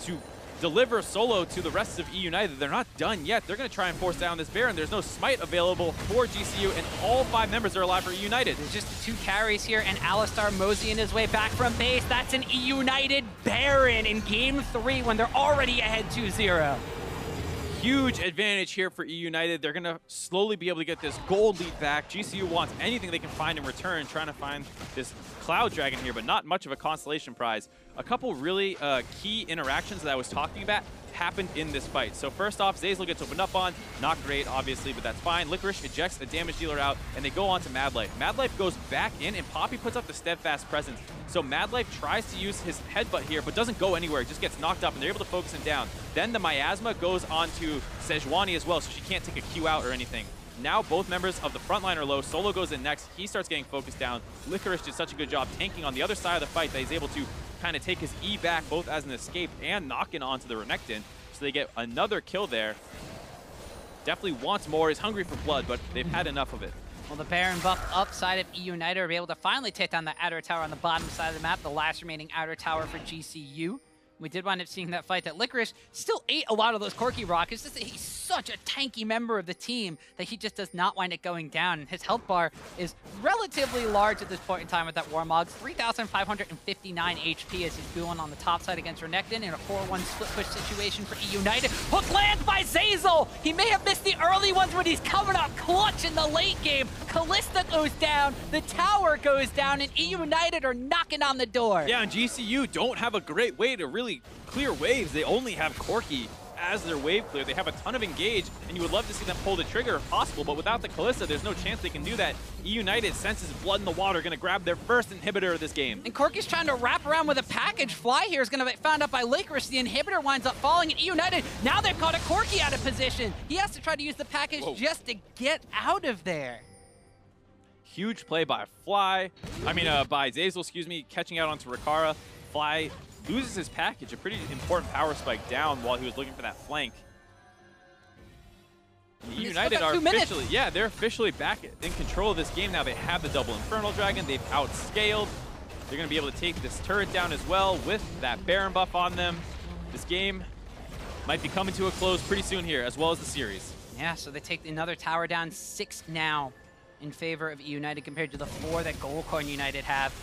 B: to deliver Solo to the rest of eUnited. They're not done yet. They're going to try and force down this Baron. There's no smite available for GCU, and all 5 members are alive for eUnited.
A: There's just 2 carries here, and Alistar moseying his way back from base. That's an eUnited Baron in Game 3 when they're already ahead 2-0.
B: Huge advantage here for eUnited. They're going to slowly be able to get this gold lead back. GCU wants anything they can find in return, trying to find this Cloud Dragon here, but not much of a consolation prize. A couple really key interactions that I was talking about happened in this fight. So first off, Zeyzal gets opened up on. Not great, obviously, but that's fine. Licorice ejects a damage dealer out, and they go on to Madlife. Madlife goes back in, and Poppy puts up the steadfast presence. So Madlife tries to use his headbutt here, but doesn't go anywhere. Just gets knocked up, and they're able to focus him down. Then the miasma goes on to Sejuani as well, so she can't take a Q out or anything. Now both members of the front line are low. Solo goes in next. He starts getting focused down. Licorice did such a good job tanking on the other side of the fight that he's able to kind of take his E back, both as an escape and knocking onto the Renekton. So they get another kill there. Definitely wants more. He's hungry for blood, but they've had enough of it.
A: Well, the Baron buff upside of eUnited are able to finally take down the outer tower on the bottom side of the map, the last remaining outer tower for GCU. We did wind up seeing that fight that Licorice still ate a lot of those Corki rockets. Just that he's such a tanky member of the team that he just does not wind up going down. His health bar is relatively large at this point in time with that Warmogs. 3,559 HP as he's going on the top side against Renekton in a 4-1 split push situation for eUnited. Hook lands by Zeyzal! He may have missed the early ones, but he's coming up clutch in the late game. Kalista goes down, the tower goes down, and eUnited are knocking on the door.
B: Yeah, and GCU don't have a great way to really clear waves. They only have Corki as their wave clear. They have a ton of engage, and you would love to see them pull the trigger if possible, but without the Kalista, there's no chance they can do that. eUnited senses blood in the water, going to grab their first inhibitor of this game.
A: And Corki's trying to wrap around with a package. Fly here is going to be found out by Licorice. The inhibitor winds up falling, and eUnited, now they've caught a Corki out of position. He has to try to use the package just to get out of there.
B: Huge play by Fly. By Zeyzal, excuse me, catching out onto Rikara. Fly loses his package, a pretty important power spike down while he was looking for that flank. eUnited are officially, yeah, they're officially back in control of this game now. They have the double Infernal Dragon. They've outscaled. They're going to be able to take this turret down as well with that Baron buff on them. This game might be coming to a close pretty soon here, as well as the series.
A: Yeah, so they take another tower down, 6 now in favor of eUnited compared to the 4 that Goldcorn United have.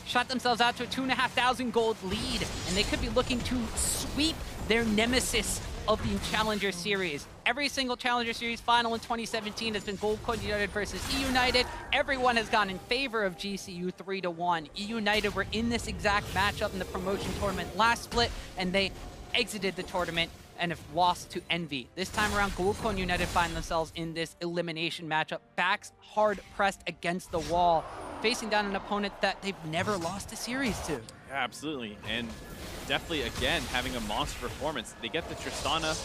A: Shot themselves out to a 2,500 gold lead, and they could be looking to sweep their nemesis of the Challenger Series. Every single Challenger Series final in 2017 has been Goldcorn United versus eUnited. Everyone has gone in favor of GCU 3-1. eUnited were in this exact matchup in the promotion tournament last split, and they exited the tournament and have lost to Envy. This time around, Goldcorn United find themselves in this elimination matchup, backs hard pressed against the wall, facing down an opponent that they've never lost a series to.
B: Yeah, absolutely. And Deftly, again, having a monster performance. They get the Tristana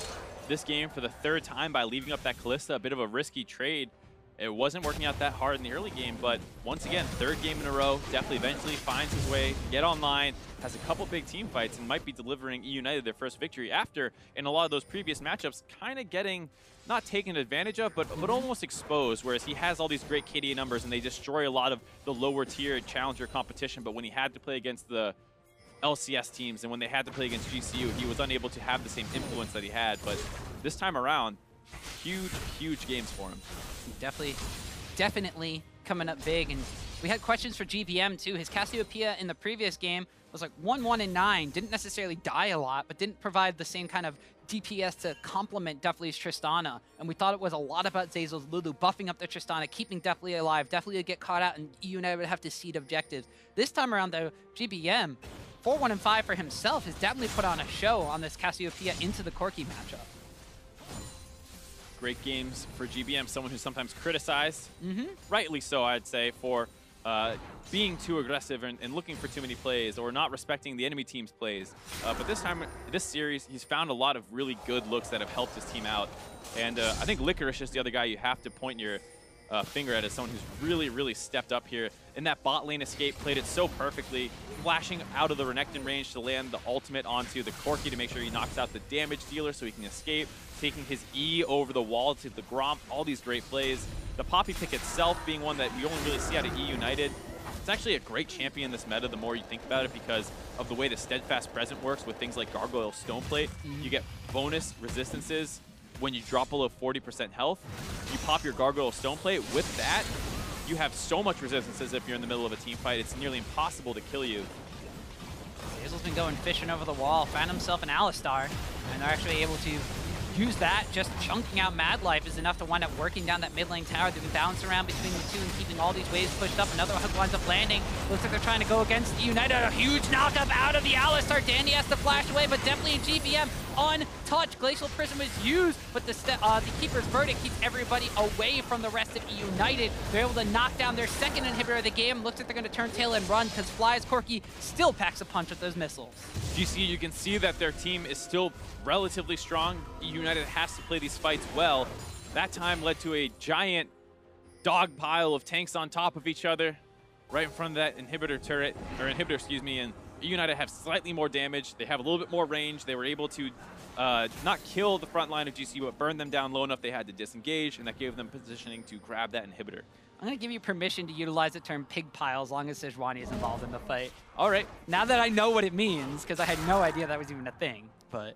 B: this game for the 3rd time by leaving up that Kalista, a bit of a risky trade. It wasn't working out that hard in the early game, but once again, 3rd game in a row, Deftly eventually finds his way to get online, has a couple big team fights, and might be delivering eUnited their first victory after, in a lot of those previous matchups, kind of getting, not taken advantage of, but almost exposed, whereas he has all these great KDA numbers, and they destroy a lot of the lower tier challenger competition, but when he had to play against the LCS teams and when they had to play against GCU, he was unable to have the same influence that he had. But this time around, huge games for him.
A: Definitely coming up big. And we had questions for GBM too. His Cassiopeia in the previous game was like 1-1 and 9. Didn't necessarily die a lot, but didn't provide the same kind of DPS to complement Deftly's Tristana. And we thought it was a lot about Zeyzal's Lulu, buffing up the Tristana, keeping Deftly alive. Deftly would get caught out, and eUnited would have to cede objectives. This time around, though, GBM, 4-1 and 5 for himself, has definitely put on a show on this Cassiopeia into the Corki matchup.
B: Great games for GBM, someone who's sometimes criticized, rightly so, I'd say, for being too aggressive and looking for too many plays or not respecting the enemy team's plays. But this time, this series, he's found a lot of really good looks that have helped his team out. And I think Licorice is the other guy you have to point your finger at as someone who's really stepped up here. In that bot lane escape, played it so perfectly, flashing out of the Renekton range to land the ultimate onto the Corki to make sure he knocks out the damage dealer so he can escape, taking his E over the wall to the Gromp, all these great plays. The Poppy pick itself being one that we only really see out of eUnited. It's actually a great champion in this meta the more you think about it because of the way the Steadfast Present works with things like Gargoyle Stoneplate. You get bonus resistances when you drop below 40% health. You pop your Gargoyle Stoneplate. With that, you have so much resistances if you're in the middle of a team fight. It's nearly impossible to kill you.
A: Zeyzal's been going fishing over the wall, found himself an Alistar, and they're actually able to use that. Just chunking out Madlife is enough to wind up working down that mid lane tower. They've been bouncing around between the two and keeping all these waves pushed up. Another hook winds up landing. Looks like they're trying to go against eUnited. A huge knockup out of the Alistar. Danny has to flash away, but Deftly and GBM untouched. Glacial Prism was used, but the Keeper's Verdict keeps everybody away from the rest of eUnited. They're able to knock down their second inhibitor of the game. Looks like they're going to turn tail and run because Fly's Corki still packs a punch with those missiles.
B: GCU, you can see that their team is still relatively strong. eUnited has to play these fights well. That time led to a giant dog pile of tanks on top of each other right in front of that inhibitor turret, or inhibitor, excuse me, and eUnited have slightly more damage. They have a little bit more range. They were able to not kill the front line of GCU, but burn them down low enough they had to disengage, and that gave them positioning to grab that inhibitor.
A: I'm going to give you permission to utilize the term pig pile as long as Sejuani is involved in the fight.
B: All right.
A: Now that I know what it means, because I had no idea that was even a thing, but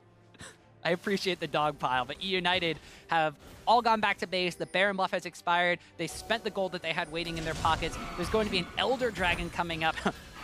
A: I appreciate the dog pile. But eUnited have all gone back to base. The Baron buff has expired. They spent the gold that they had waiting in their pockets. There's going to be an Elder Dragon coming up.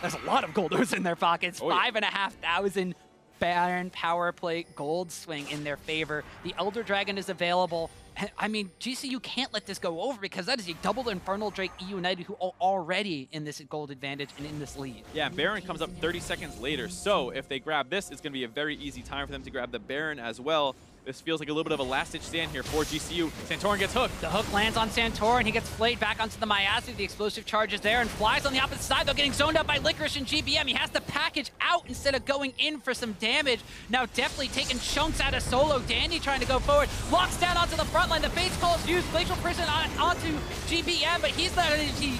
A: There's a lot of golders in their pockets. Oh, yeah. 5,500 Baron power plate gold swing in their favor. The Elder Dragon is available. I mean, GCU can't let this go over because that is a double Infernal Drake eUnited who are already in this gold advantage and in this lead.
B: Yeah, Baron comes up 30 seconds later. So if they grab this, it's going to be a very easy time for them to grab the Baron as well. This feels like a little bit of a last-ditch stand here for GCU. Santorin gets hooked.
A: The hook lands on Santorin. He gets flayed back onto the Miyazu. The explosive charge is there and flies on the opposite side, though, getting zoned up by Licorice and GBM. He has to package out instead of going in for some damage. Now Deftly taking chunks out of solo. Danny trying to go forward. Walks down onto the front front line. The base call is used. Glacial Prison onto GBM, but he's not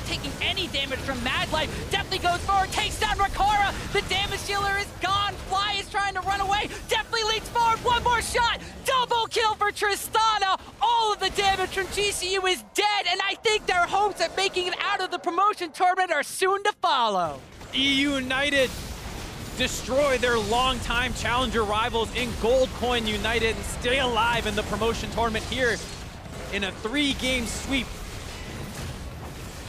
A: taking any damage from Madlife. Deftly goes forward, takes down Rikara. The damage dealer is gone. Fly is trying to run away. Deftly leads forward. One more shot. Double kill for Tristana. All of the damage from GCU is dead, and I think their hopes of making it out of the promotion tournament are soon to follow.
B: eUnited destroy their longtime challenger rivals in Gold Coin United and stay alive in the promotion tournament here in a 3-game sweep.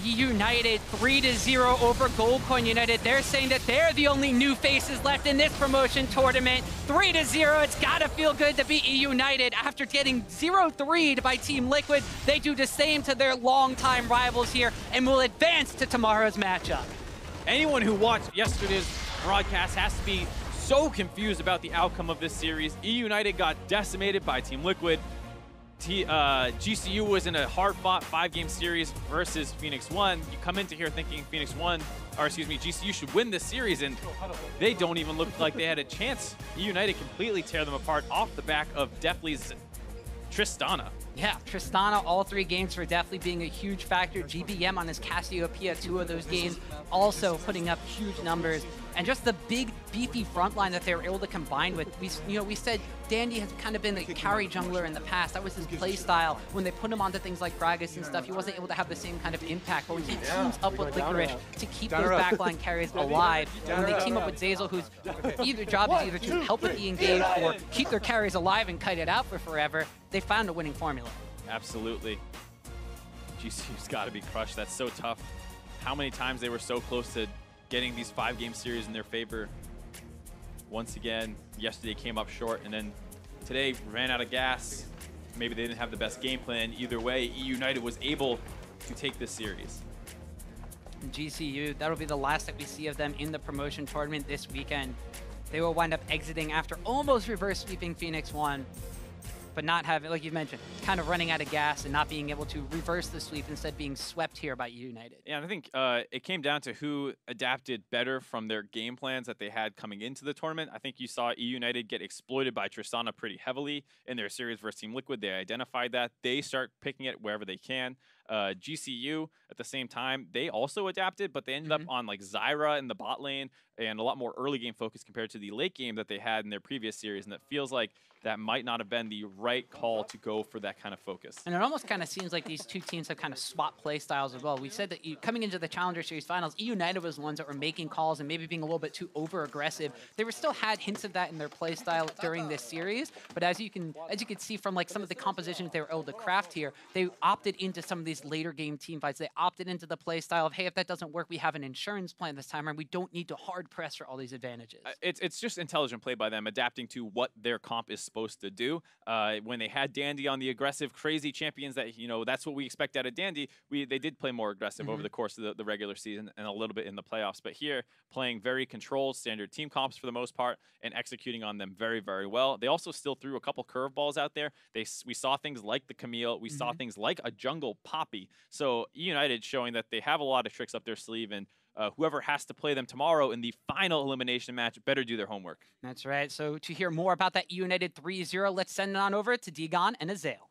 A: eUnited 3-0 over Gold Coin United. They're saying that they're the only new faces left in this promotion tournament. 3-0, it's gotta feel good to beat eUnited after getting 0-3'd by Team Liquid. They do the same to their longtime rivals here and will advance to tomorrow's matchup.
B: Anyone who watched yesterday's broadcast has to be so confused about the outcome of this series. eUnited got decimated by Team Liquid. GCU was in a hard-fought 5-game series versus Phoenix 1. You come into here thinking GCU should win this series, and they don't even look like they had a chance. eUnited completely tear them apart off the back of Deftly's Tristana.
A: Yeah, Tristana, all 3 games for Deftly being a huge factor. GBM on his Cassiopeia, 2 of those games, also putting up huge numbers. And just the big, beefy front line that they were able to combine with. We said Dandy has kind of been a carry jungler in the past. That was his play style. When they put him onto things like Gragas and stuff, he wasn't able to have the same kind of impact. But when he teams up with Licorice to keep those backline carries alive, and when they team up with Zeyzal, whose job is either to help with the engage or keep their carries alive and kite it out for forever, they found a winning formula.
B: Absolutely. GCU's got to be crushed. That's so tough. How many times they were so close to getting these 5-game series in their favor. Once again, yesterday came up short, and then today ran out of gas. Maybe they didn't have the best game plan. Either way, eUnited was able to take this series.
A: GCU, that'll be the last that we see of them in the promotion tournament this weekend. They will wind up exiting after almost reverse sweeping Phoenix 1. But not having, like you mentioned, kind of running out of gas and not being able to reverse the sweep, instead being swept here by eUnited.
B: Yeah, and I think it came down to who adapted better from their game plans that they had coming into the tournament. I think you saw eUnited get exploited by Tristana pretty heavily in their series versus Team Liquid. They identified that. They start picking it wherever they can. GCU, at the same time, they also adapted, but they ended up on like Zyra in the bot lane and a lot more early game focus compared to the late game that they had in their previous series. And it feels like that might not have been the right call to go for that kind of focus.
A: And it almost kind of seems like these two teams have kind of swapped play styles as well. We said that coming into the Challenger Series finals, eUnited was the ones that were making calls and maybe being a little bit too over-aggressive. They were still had hints of that in their play style during this series, but as you can see from like some of the compositions they were able to craft here, they opted into some of these later game team fights. They opted into the play style of, hey, if that doesn't work, we have an insurance plan this time, and we don't need to hard press for all these advantages.
B: It's just intelligent play by them, adapting to what their comp is supposed to do. When they had Dandy on the aggressive, crazy champions that, you know, that's what we expect out of Dandy, they did play more aggressive over the course of the regular season and a little bit in the playoffs. But here, playing very controlled, standard team comps for the most part and executing on them very, very well. They also still threw a couple curveballs out there. We saw things like the Camille. We saw things like a jungle Poppy. So eUnited showing that they have a lot of tricks up their sleeve, and whoever has to play them tomorrow in the final elimination match better do their homework.
A: That's right. So to hear more about that eUnited 3-0, let's send it on over to Digon and Azael.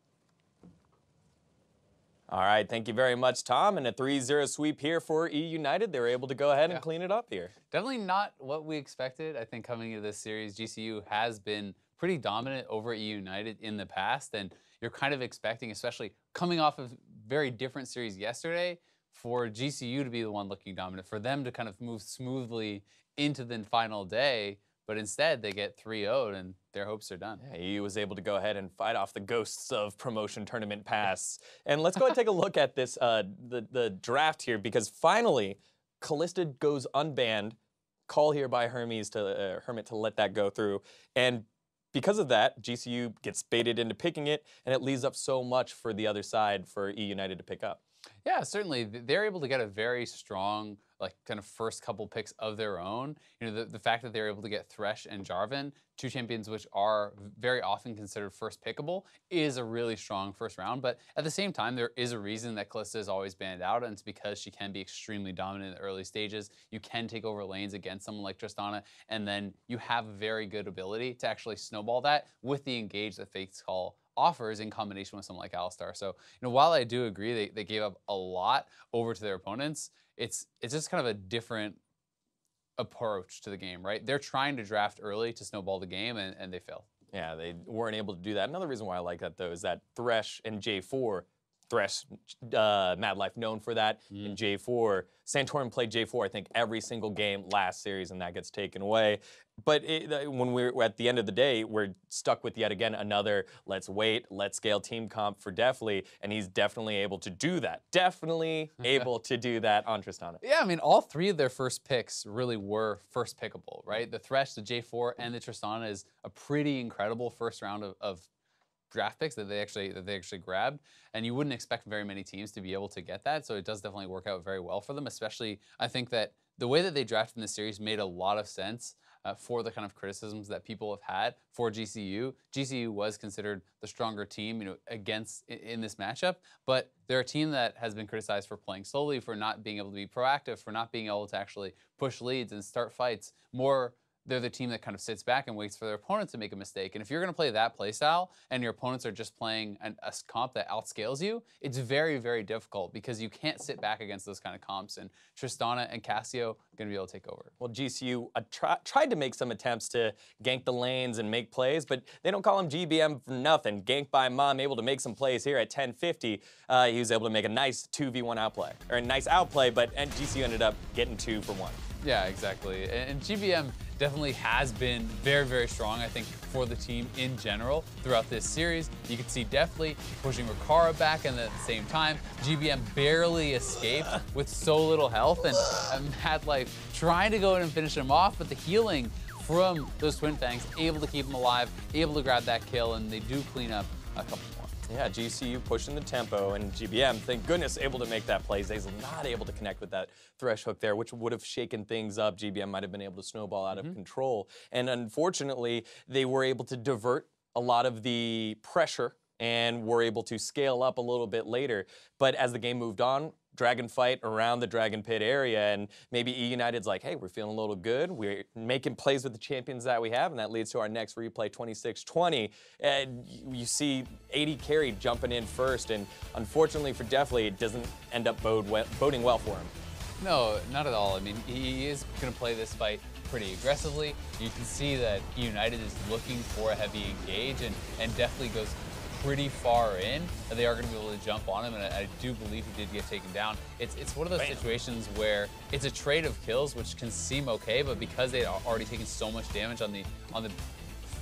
C: All right, thank you very much, Tom. And a 3-0 sweep here for eUnited. They were able to go ahead and clean it up here.
D: Definitely not what we expected. I think coming into this series, GCU has been pretty dominant over eUnited in the past, and you're kind of expecting, especially coming off of very different series yesterday, for GCU to be the one looking dominant, for them to kind of move smoothly into the final day, but instead they get 3-0'd and their hopes are done.
C: Yeah, EU was able to go ahead and fight off the ghosts of promotion tournament pasts. And let's go ahead and take a look at this, the draft here, because finally Kalista goes unbanned. Call here by Hermes to Hermit to let that go through. And because of that, GCU gets baited into picking it, and it leaves up so much for the other side for eUnited to pick up.
D: Yeah, certainly. They're able to get a very strong, like, kind of first couple picks of their own. You know, the fact that they're able to get Thresh and Jarvan, two champions which are very often considered first pickable, is a really strong first round. But at the same time, there is a reason that Kalista is always banned out, and it's because she can be extremely dominant in the early stages. You can take over lanes against someone like Tristana, and then you have a very good ability to actually snowball that with the engage that Fates call offers in combination with someone like Alistar. So, while I do agree they gave up a lot over to their opponents, it's just kind of a different approach to the game, right? They're trying to draft early to snowball the game, and they failed.
C: Yeah, they weren't able to do that. Another reason why I like that, though, is that Thresh and J4, Thresh, Madlife known for that, and J4, Santorin played J4, I think, every single game last series, and that gets taken away. But when we're at the end of the day, we're stuck with yet again another let's wait, let's scale team comp for Deftly, and he's definitely able to do that. Definitely able to do that on Tristana.
D: Yeah, I mean, all three of their first picks really were first pickable, right? The Thresh, the J4, and the Tristana is a pretty incredible first round of draft picks that they actually grabbed, and you wouldn't expect very many teams to be able to get that. So it does definitely work out very well for them. Especially, I think that the way that they drafted in this series made a lot of sense for the kind of criticisms that people have had for GCU. GCU was considered the stronger team, in this matchup, but they're a team that has been criticized for playing slowly, for not being able to be proactive, for not being able to actually push leads and start fights. They're the team that kind of sits back and waits for their opponent to make a mistake. And if you're going to play that playstyle and your opponents are just playing a comp that outscales you, it's very, very difficult because you can't sit back against those kind of comps. And Tristana and Cassio are going to be able to take over.
C: Well, GCU tried to make some attempts to gank the lanes and make plays, but they don't call him GBM for nothing. Ganked by Mom, able to make some plays here at 1050. He was able to make a nice 2v1 outplay, or a nice outplay, and GCU ended up getting 2 for 1.
D: Yeah, exactly. And GBM definitely has been very, very strong, I think, for the team in general throughout this series. You can see Deftly pushing Rikara back, and at the same time, GBM barely escaped with so little health, and Madlife trying to go in and finish him off, but the healing from those Twin Fangs able to keep him alive, able to grab that kill, and they do clean up a couple more.
C: Yeah, GCU pushing the tempo, and GBM, thank goodness, able to make that play. Zeyzal not able to connect with that Thresh hook there, which would have shaken things up. GBM might have been able to snowball out of control. And unfortunately, they were able to divert a lot of the pressure and were able to scale up a little bit later. But as the game moved on, Dragon fight around the Dragon Pit area, and maybe eUnited's like, hey, we're feeling a little good. We're making plays with the champions that we have, and that leads to our next replay, 26-20. And you see AD Carry jumping in first, and unfortunately for Deftly, it doesn't end up boding well for him.
D: No, not at all. I mean, he is going to play this fight pretty aggressively. You can see that eUnited is looking for a heavy engage, and Deftly goes pretty far in. They are going to be able to jump on him, and I do believe he did get taken down. It's one of those situations where it's a trade of kills, which can seem okay, but because they had already taken so much damage on the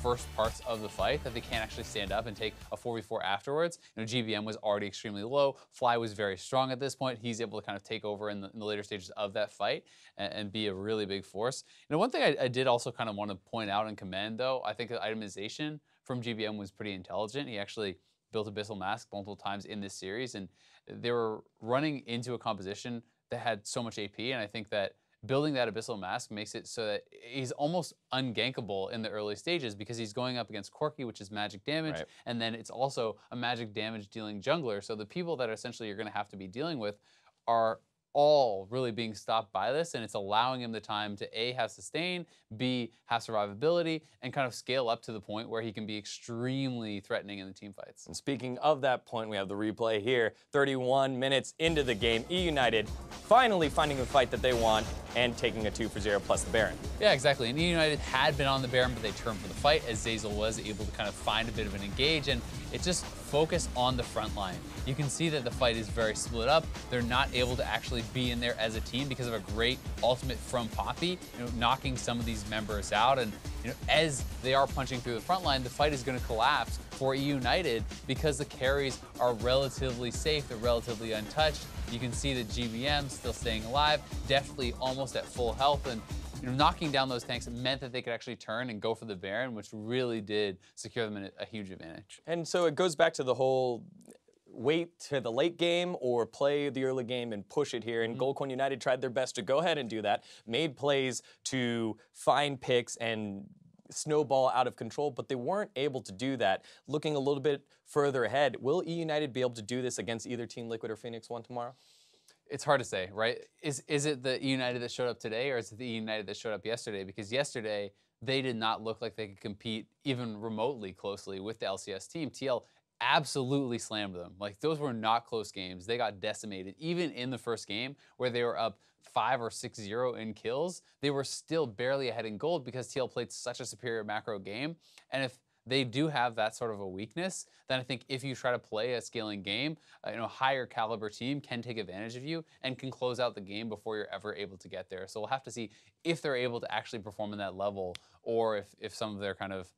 D: first parts of the fight that they can't actually stand up and take a 4v4 afterwards. GBM was already extremely low. Fly was very strong at this point. He's able to kind of take over in the later stages of that fight and be a really big force. One thing I did also kind of want to point out and commend, though, I think the itemization from GBM was pretty intelligent. He actually built Abyssal Mask multiple times in this series, and they were running into a composition that had so much AP, and I think that building that Abyssal Mask makes it so that he's almost ungankable in the early stages because he's going up against Corki, which is magic damage, and then it's also a magic damage dealing jungler. So the people that essentially you're going to have to be dealing with are all really being stopped by this, and it's allowing him the time to A, have sustain, B, have survivability, and kind of scale up to the point where he can be extremely threatening in the team fights.
C: And speaking of that point, we have the replay here. 31 minutes into the game, eUnited finally finding a fight that they want and taking a 2-for-0 plus the Baron.
D: Yeah, exactly. And eUnited had been on the Baron, but they turned for the fight as Zeyzal was able to kind of find a bit of an engage, and it just focused on the front line. You can see that the fight is very split up. They're not able to actually be in there as a team because of a great ultimate from Poppy, knocking some of these members out. And as they are punching through the front line, the fight is going to collapse for eUnited because the carries are relatively safe. They're relatively untouched. You can see that GBM still staying alive, Deftly almost at full health, and knocking down those tanks meant that they could actually turn and go for the Baron, which really did secure them a huge advantage.
C: And so it goes back to the whole wait to the late game or play the early game and push it here. And Goldcoin United tried their best to go ahead and do that, made plays to find picks and snowball out of control, but they weren't able to do that. Looking a little bit further ahead, will eUnited be able to do this against either Team Liquid or Phoenix One tomorrow?
D: It's hard to say, right? Is it the eUnited that showed up today, or is it the eUnited that showed up yesterday? Because yesterday, they did not look like they could compete even remotely closely with the LCS team. TL absolutely slammed them. Like, those were not close games. They got decimated. Even in the first game, where they were up 5 or 6-0 in kills, they were still barely ahead in gold because TL played such a superior macro game. And if they do have that sort of a weakness, then I think if you try to play a scaling game, higher caliber team can take advantage of you and can close out the game before you're ever able to get there. So we'll have to see if they're able to actually perform in that level, or if some of their kind of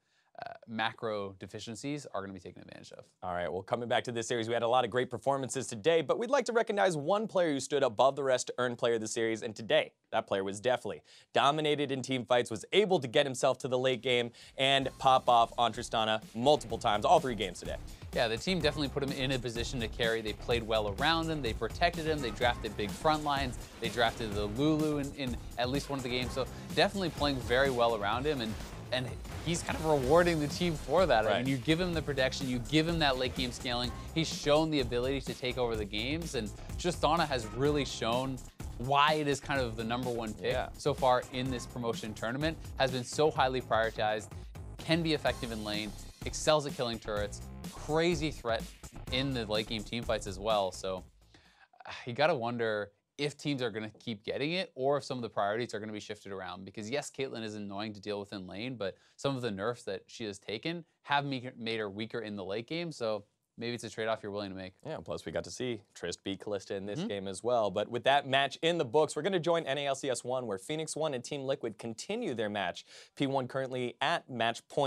D: macro deficiencies are going to be taken advantage of.
C: All right, well, coming back to this series, we had a lot of great performances today, but we'd like to recognize one player who stood above the rest to earn player of the series, and today, that player was Deftly. Dominated in team fights, was able to get himself to the late game, and pop off on Tristana multiple times, all 3 games today.
D: Yeah, the team definitely put him in a position to carry. They played well around him. They protected him. They drafted big front lines. They drafted the Lulu in at least one of the games. So definitely playing very well around him. And he's kind of rewarding the team for that.
C: Right.
D: I mean, you give him the protection, you give him that late game scaling. He's shown the ability to take over the games, and Tristana has really shown why it is kind of the #1 pick so far in this promotion tournament. Has been so highly prioritized, can be effective in lane, excels at killing turrets, crazy threat in the late game team fights as well. So you gotta wonder if teams are going to keep getting it, or if some of the priorities are going to be shifted around. Because yes, Caitlyn is annoying to deal with in lane, but some of the nerfs that she has taken have made her weaker in the late game. So maybe it's a trade-off you're willing to make.
C: Yeah, plus we got to see Trist beat Kalista in this game as well. But with that match in the books, we're going to join NALCS 1, where Phoenix 1 and Team Liquid continue their match. P1 currently at match point.